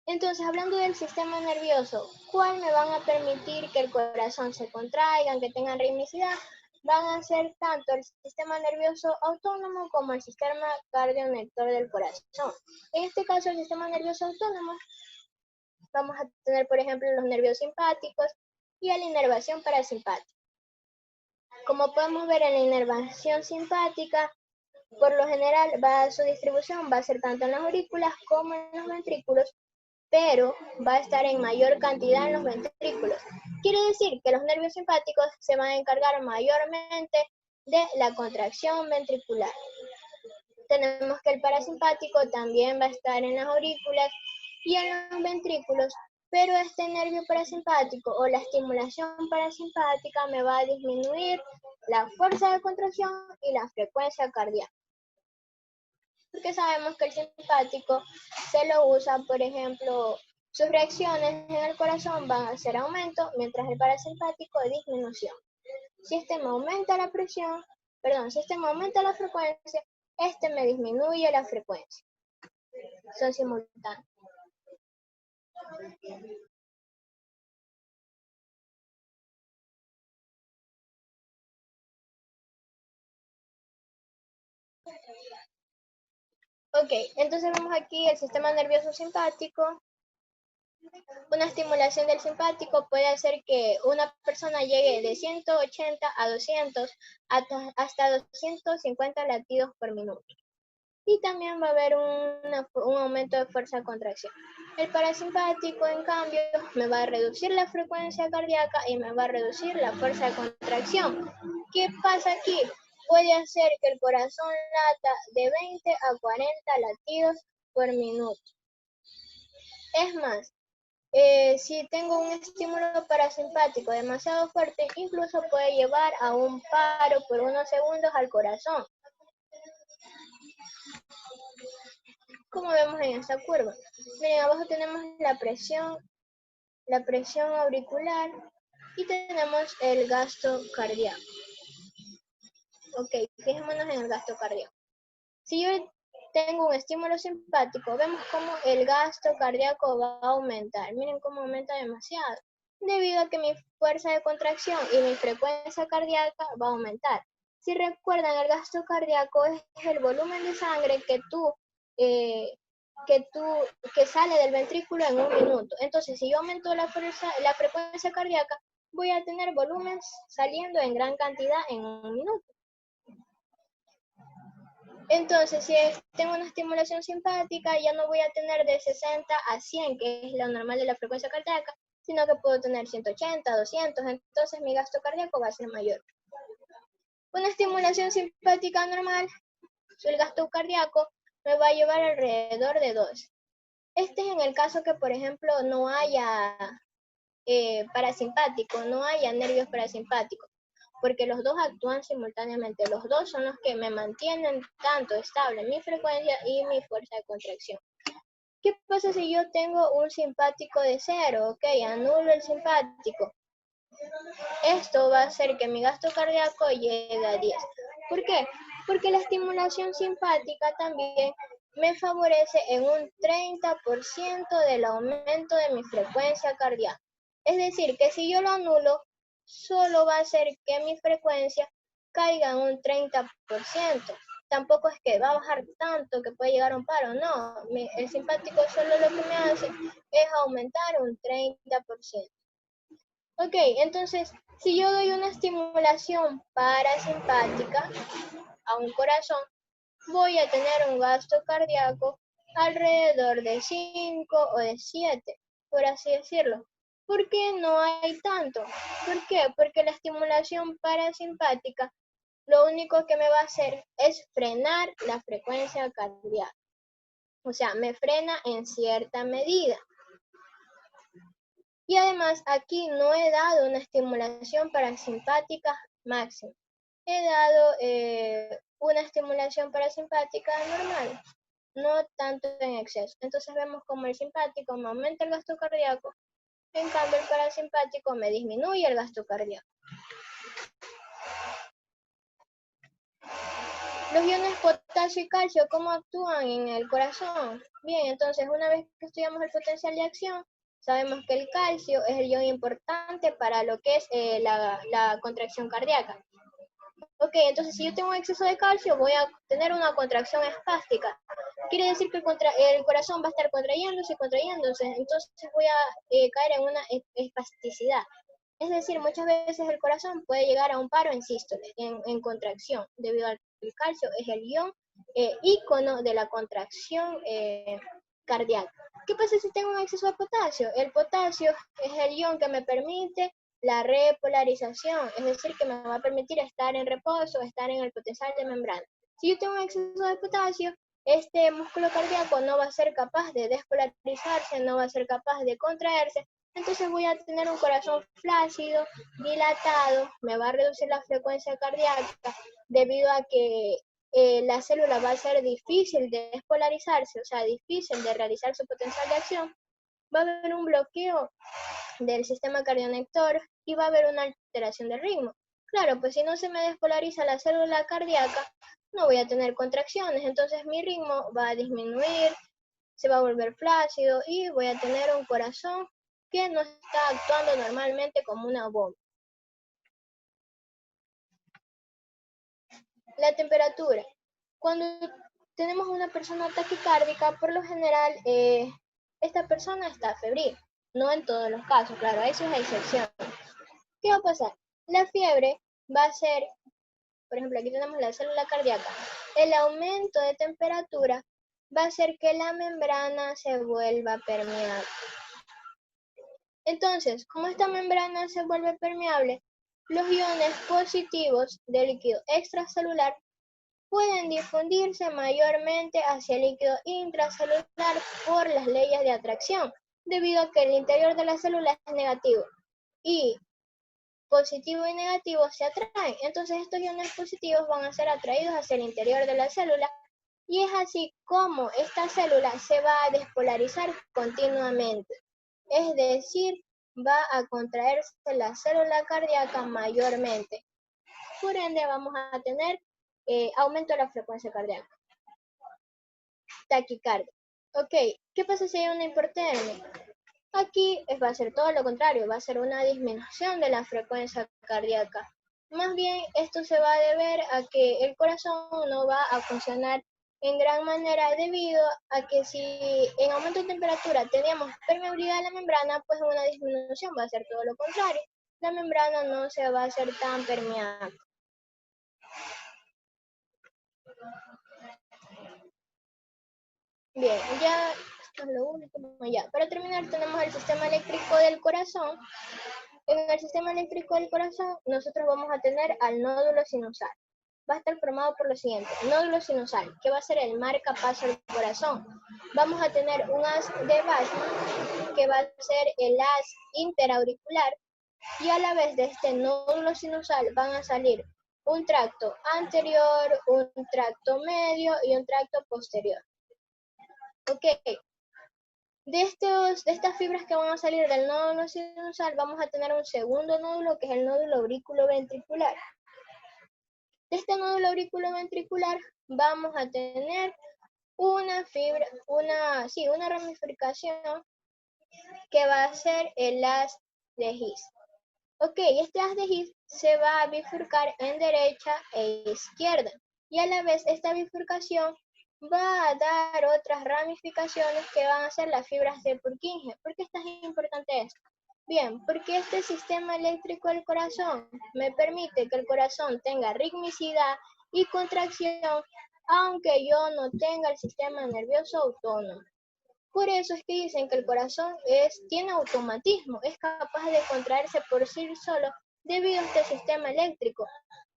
Speaker 1: entonces hablando del sistema nervioso, ¿cuál me van a permitir que el corazón se contraiga, que tengan ritmicidad? Van a ser tanto el sistema nervioso autónomo como el sistema cardionector del corazón. En este caso, el sistema nervioso autónomo, vamos a tener, por ejemplo, los nervios simpáticos y la inervación parasimpática. Como podemos ver en la inervación simpática, por lo general su distribución va a ser tanto en las aurículas como en los ventrículos, pero va a estar en mayor cantidad en los ventrículos. Quiere decir que los nervios simpáticos se van a encargar mayormente de la contracción ventricular. Tenemos que el parasimpático también va a estar en las aurículas y en los ventrículos, pero este nervio parasimpático o la estimulación parasimpática me va a disminuir la fuerza de contracción y la frecuencia cardíaca. Porque sabemos que el simpático se lo usa, por ejemplo, sus reacciones en el corazón van a ser aumento, mientras el parasimpático es disminución. Si este me aumenta la presión, si este me aumenta la frecuencia, este me disminuye la frecuencia. Son simultáneos. Ok, entonces vemos aquí el sistema nervioso simpático. Una estimulación del simpático puede hacer que una persona llegue de 180 a 200 hasta 250 latidos por minuto. Y también va a haber un aumento de fuerza de contracción. El parasimpático, en cambio, me va a reducir la frecuencia cardíaca y me va a reducir la fuerza de contracción. ¿Qué pasa aquí? Puede hacer que el corazón lata de 20 a 40 latidos por minuto. Es más, si tengo un estímulo parasimpático demasiado fuerte, incluso puede llevar a un paro por unos segundos al corazón. Como vemos en esta curva. Miren, abajo tenemos la presión la presión auricular y tenemos el gasto cardíaco. Ok, fijémonos en el gasto cardíaco. Si yo tengo un estímulo simpático, vemos cómo el gasto cardíaco va a aumentar. Miren cómo aumenta demasiado, debido a que mi fuerza de contracción y mi frecuencia cardíaca va a aumentar. Si recuerdan, el gasto cardíaco es el volumen de sangre que sale del ventrículo en un minuto. Entonces, si yo aumento la frecuencia cardíaca, voy a tener volumen saliendo en gran cantidad en un minuto. Entonces, si tengo una estimulación simpática, ya no voy a tener de 60 a 100, que es lo normal de la frecuencia cardíaca, sino que puedo tener 180, 200, entonces mi gasto cardíaco va a ser mayor. Una estimulación simpática normal, el gasto cardíaco me va a llevar alrededor de 2. Este es en el caso que, por ejemplo, no haya parasimpático, no haya nervios parasimpáticos, porque los dos actúan simultáneamente. Los dos son los que me mantienen tanto estable mi frecuencia y mi fuerza de contracción. ¿Qué pasa si yo tengo un simpático de 0? Ok, anulo el simpático. Esto va a hacer que mi gasto cardíaco llegue a 10. ¿Por qué? Porque la estimulación simpática también me favorece en un 30% del aumento de mi frecuencia cardíaca. Es decir, que si yo lo anulo, solo va a hacer que mi frecuencia caiga en un 30%. Tampoco es que va a bajar tanto que puede llegar a un paro, no. El simpático solo lo que me hace es aumentar un 30%. Ok, entonces, si yo doy una estimulación parasimpática a un corazón, voy a tener un gasto cardíaco alrededor de 5 o de 7, por así decirlo. ¿Por qué no hay tanto? ¿Por qué? Porque la estimulación parasimpática lo único que me va a hacer es frenar la frecuencia cardíaca. O sea, me frena en cierta medida. Y además aquí no he dado una estimulación parasimpática máxima. He dado una estimulación parasimpática normal, no tanto en exceso. Entonces vemos como el simpático me aumenta el gasto cardíaco, en cambio el parasimpático me disminuye el gasto cardíaco. Los iones potasio y calcio, ¿cómo actúan en el corazón? Bien, entonces una vez que estudiamos el potencial de acción, sabemos que el calcio es el ion importante para lo que es la contracción cardíaca. Ok, entonces si yo tengo exceso de calcio, voy a tener una contracción espástica. Quiere decir que el corazón va a estar contrayéndose, entonces voy a caer en una espasticidad. Es decir, muchas veces el corazón puede llegar a un paro en sístole, en contracción, debido al que el calcio es el ion ícono de la contracción cardíaca. ¿Qué pasa si tengo un exceso de potasio? El potasio es el ion que me permite la repolarización, es decir, que me va a permitir estar en reposo, estar en el potencial de membrana. Si yo tengo un exceso de potasio, este músculo cardíaco no va a ser capaz de despolarizarse, no va a ser capaz de contraerse, entonces voy a tener un corazón flácido, dilatado, me va a reducir la frecuencia cardíaca debido a que la célula va a ser difícil de despolarizarse, o sea, difícil de realizar su potencial de acción. Va a haber un bloqueo del sistema cardionector y va a haber una alteración del ritmo. Claro, pues si no se me despolariza la célula cardíaca, no voy a tener contracciones, entonces mi ritmo va a disminuir, se va a volver flácido y voy a tener un corazón que no está actuando normalmente como una bomba. La temperatura. Cuando tenemos una persona taquicárdica, por lo general, esta persona está febril. No en todos los casos, claro, eso es excepción. ¿Qué va a pasar? La fiebre va a ser, por ejemplo, aquí tenemos la célula cardíaca. El aumento de temperatura va a hacer que la membrana se vuelva permeable. Entonces, como esta membrana se vuelve permeable, los iones positivos del líquido extracelular pueden difundirse mayormente hacia el líquido intracelular por las leyes de atracción, debido a que el interior de la célula es negativo y positivo y negativo se atraen. Entonces estos iones positivos van a ser atraídos hacia el interior de la célula y es así como esta célula se va a despolarizar continuamente. Es decir, va a contraerse la célula cardíaca mayormente. Por ende, vamos a tener aumento de la frecuencia cardíaca. Taquicardia. Ok, ¿qué pasa si hay una hipertermia? Aquí va a ser todo lo contrario, va a ser una disminución de la frecuencia cardíaca. Más bien, esto se va a deber a que el corazón no va a funcionar en gran manera debido a que si en aumento de temperatura teníamos permeabilidad de la membrana, pues en una disminución va a ser todo lo contrario. La membrana no se va a hacer tan permeable. Bien, ya esto es lo último. Ya, para terminar tenemos el sistema eléctrico del corazón. En el sistema eléctrico del corazón nosotros vamos a tener al nódulo sinusal. Va a estar formado por lo siguiente: nódulo sinusal, que va a ser el marcapaso del corazón. Vamos a tener un haz de Bachmann, que va a ser el haz interauricular, y a la vez de este nódulo sinusal van a salir un tracto anterior, un tracto medio y un tracto posterior. Ok, de estas fibras que van a salir del nódulo sinusal, vamos a tener un segundo nódulo, que es el nódulo auriculoventricular. De este nódulo auriculoventricular vamos a tener una ramificación que va a ser el haz de His. Ok, este haz de His se va a bifurcar en derecha e izquierda, y a la vez esta bifurcación va a dar otras ramificaciones que van a ser las fibras de Purkinje. ¿Por qué es tan importante esto? Bien, porque este sistema eléctrico del corazón me permite que el corazón tenga ritmicidad y contracción, aunque yo no tenga el sistema nervioso autónomo. Por eso es que dicen que el corazón tiene automatismo, es capaz de contraerse por sí solo debido a este sistema eléctrico,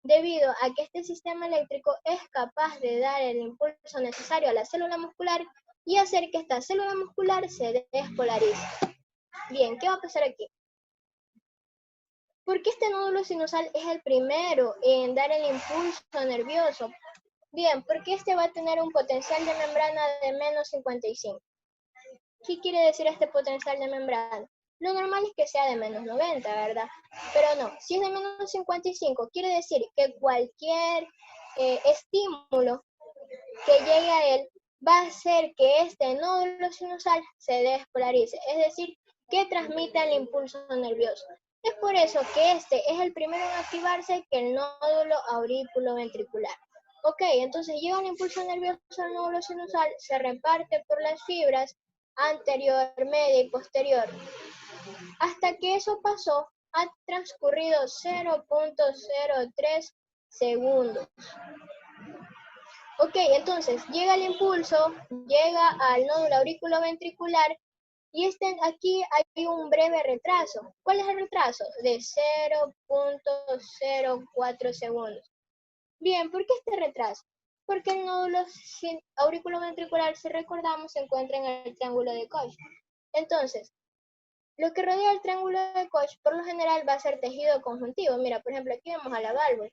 Speaker 1: debido a que este sistema eléctrico es capaz de dar el impulso necesario a la célula muscular y hacer que esta célula muscular se despolarice. Bien, ¿qué va a pasar aquí? ¿Por qué este nódulo sinusal es el primero en dar el impulso nervioso? Bien, porque este va a tener un potencial de membrana de menos 55. ¿Qué quiere decir este potencial de membrana? Lo normal es que sea de menos 90, ¿verdad? Pero no, si es de menos 55, quiere decir que cualquier estímulo que llegue a él va a hacer que este nódulo sinusal se despolarice, es decir, que transmita el impulso nervioso. Es por eso que este es el primero en activarse que el nódulo auriculoventricular. Ok, entonces llega un impulso nervioso al nódulo sinusal, se reparte por las fibras anterior, media y posterior. Hasta que eso pasó, ha transcurrido 0.03 segundos. Ok, entonces llega el impulso, llega al nódulo auriculoventricular y aquí hay un breve retraso. ¿Cuál es el retraso? De 0.04 segundos. Bien, ¿por qué este retraso? Porque el nódulo auriculoventricular, si recordamos, se encuentra en el triángulo de Koch. Entonces, lo que rodea el triángulo de Koch por lo general va a ser tejido conjuntivo. Mira, por ejemplo, aquí vemos a la válvula.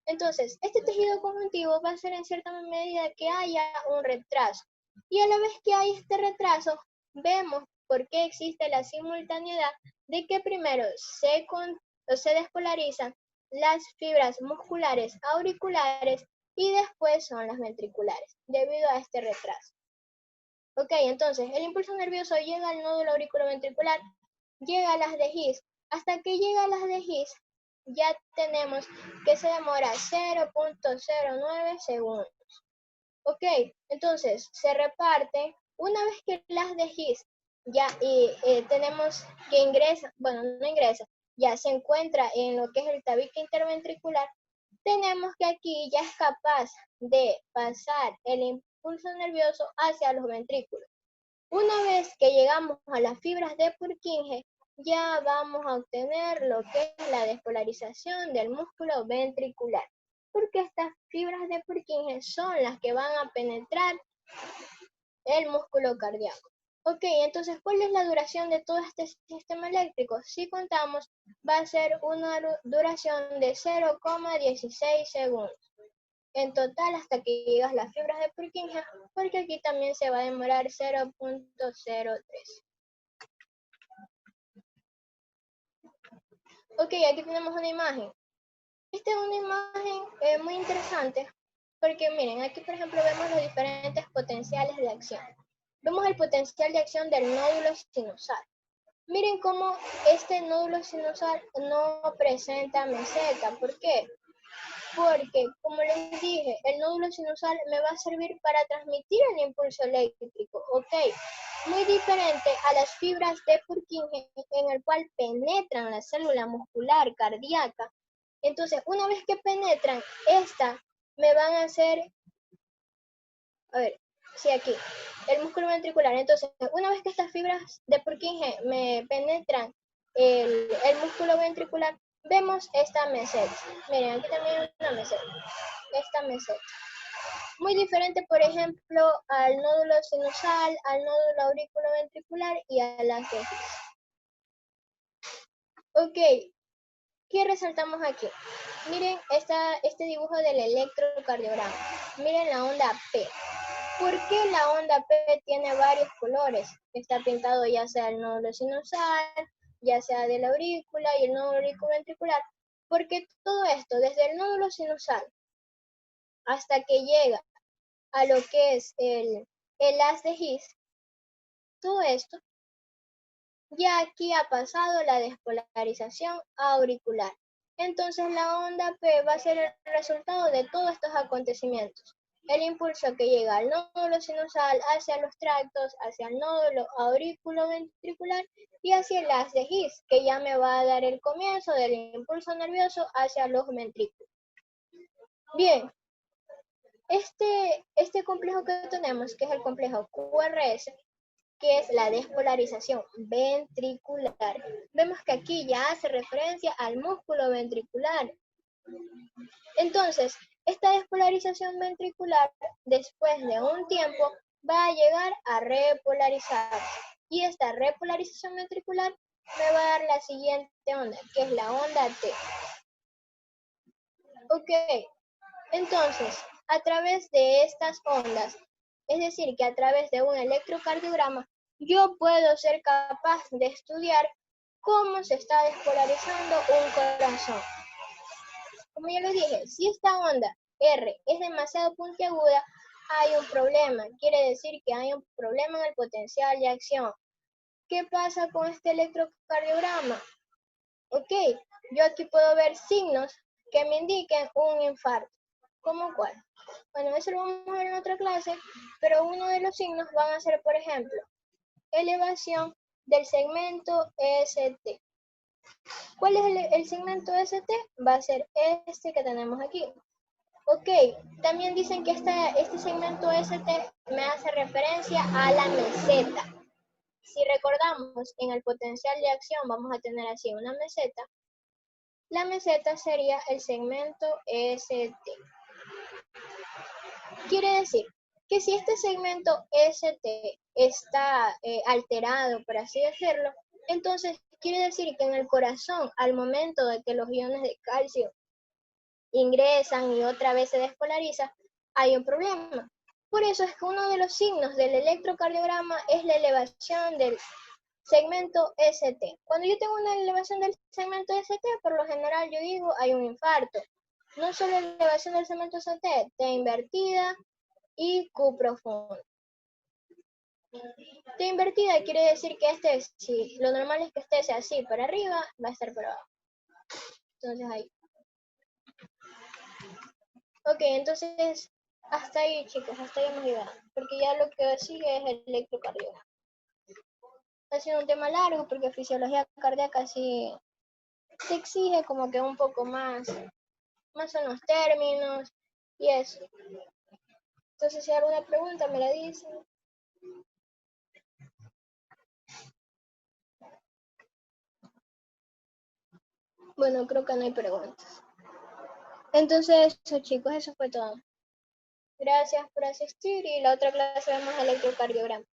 Speaker 1: Entonces, este tejido conjuntivo va a ser en cierta medida que haya un retraso. Y a la vez que hay este retraso, vemos por qué existe la simultaneidad de que primero se despolarizan las fibras musculares auriculares y después son las ventriculares, debido a este retraso. Ok, entonces el impulso nervioso llega al nódulo auriculoventricular, llega a las de His. Hasta que llega a las de His, ya tenemos que se demora 0.09 segundos. Ok, entonces se reparte. Una vez que las de His ya tenemos que ingresa, bueno, no ingresa, ya se encuentra en lo que es el tabique interventricular, tenemos que aquí ya es capaz de pasar el impulso nervioso hacia los ventrículos. Una vez que llegamos a las fibras de Purkinje, ya vamos a obtener lo que es la despolarización del músculo ventricular, porque estas fibras de Purkinje son las que van a penetrar el músculo cardíaco. Ok, entonces, ¿cuál es la duración de todo este sistema eléctrico? Si contamos, va a ser una duración de 0,16 segundos. En total, hasta que llegas a las fibras de Purkinje, porque aquí también se va a demorar 0.03. Ok, aquí tenemos una imagen. Esta es una imagen muy interesante porque miren, aquí por ejemplo vemos los diferentes potenciales de acción. Vemos el potencial de acción del nódulo sinusal. Miren cómo este nódulo sinusal no presenta meseta. ¿Por qué? Porque, como les dije, el nódulo sinusal me va a servir para transmitir el impulso eléctrico, ¿ok? Muy diferente a las fibras de Purkinje en el cual penetran la célula muscular cardíaca. Entonces, una vez que penetran, esta me van a hacer, a ver, sí, aquí, el músculo ventricular. Entonces, una vez que estas fibras de Purkinje me penetran el músculo ventricular, vemos esta meseta. Miren, aquí también hay una meseta. Esta meseta. Muy diferente, por ejemplo, al nódulo sinusal, al nódulo auriculoventricular y a las veces. Ok, ¿qué resaltamos aquí? Miren este dibujo del electrocardiograma. Miren la onda P. ¿Por qué la onda P tiene varios colores? Está pintado ya sea el nódulo sinusal, ya sea de la aurícula y el nódulo auriculoventricular. Porque todo esto, desde el nódulo sinusal hasta que llega a lo que es el haz de His, todo esto, ya aquí ha pasado la despolarización auricular. Entonces la onda P va a ser el resultado de todos estos acontecimientos. El impulso que llega al nódulo sinusal hacia los tractos, hacia el nódulo auriculoventricular y hacia el haz de His, que ya me va a dar el comienzo del impulso nervioso hacia los ventrículos. Bien, este complejo que tenemos, que es el complejo QRS, que es la despolarización ventricular. Vemos que aquí ya hace referencia al músculo ventricular. Entonces, esta despolarización ventricular, después de un tiempo, va a llegar a repolarizarse. Y esta repolarización ventricular me va a dar la siguiente onda, que es la onda T. Ok, entonces, a través de estas ondas, es decir, que a través de un electrocardiograma, yo puedo ser capaz de estudiar cómo se está despolarizando un corazón. Como ya lo dije, si esta onda R es demasiado puntiaguda, hay un problema. Quiere decir que hay un problema en el potencial de acción. ¿Qué pasa con este electrocardiograma? Ok, yo aquí puedo ver signos que me indiquen un infarto. ¿Cómo cuál? Bueno, eso lo vamos a ver en otra clase, pero uno de los signos van a ser, por ejemplo, elevación del segmento ST. ¿Cuál es el segmento ST? Va a ser este que tenemos aquí. Ok, también dicen que este segmento ST me hace referencia a la meseta. Si recordamos, en el potencial de acción vamos a tener así una meseta. La meseta sería el segmento ST. Quiere decir que si este segmento ST está alterado, por así decirlo, entonces quiere decir que en el corazón, al momento de que los iones de calcio ingresan y otra vez se despolariza, hay un problema. Por eso es que uno de los signos del electrocardiograma es la elevación del segmento ST. Cuando yo tengo una elevación del segmento ST, por lo general yo digo hay un infarto. No solo elevación del segmento ST, T invertida y Q profundo. T invertida quiere decir que si lo normal es que esté sea así para arriba, va a estar para abajo. Entonces ahí. Ok, entonces hasta ahí chicos, hasta ahí hemos llegado. Porque ya lo que sigue es el electrocardiograma. Ha sido un tema largo porque fisiología cardíaca sí se exige como que un poco más en los términos y eso. Entonces si hay alguna pregunta me la dicen. Bueno, creo que no hay preguntas. Entonces, eso, chicos, eso fue todo. Gracias por asistir y la otra clase vemos electrocardiograma.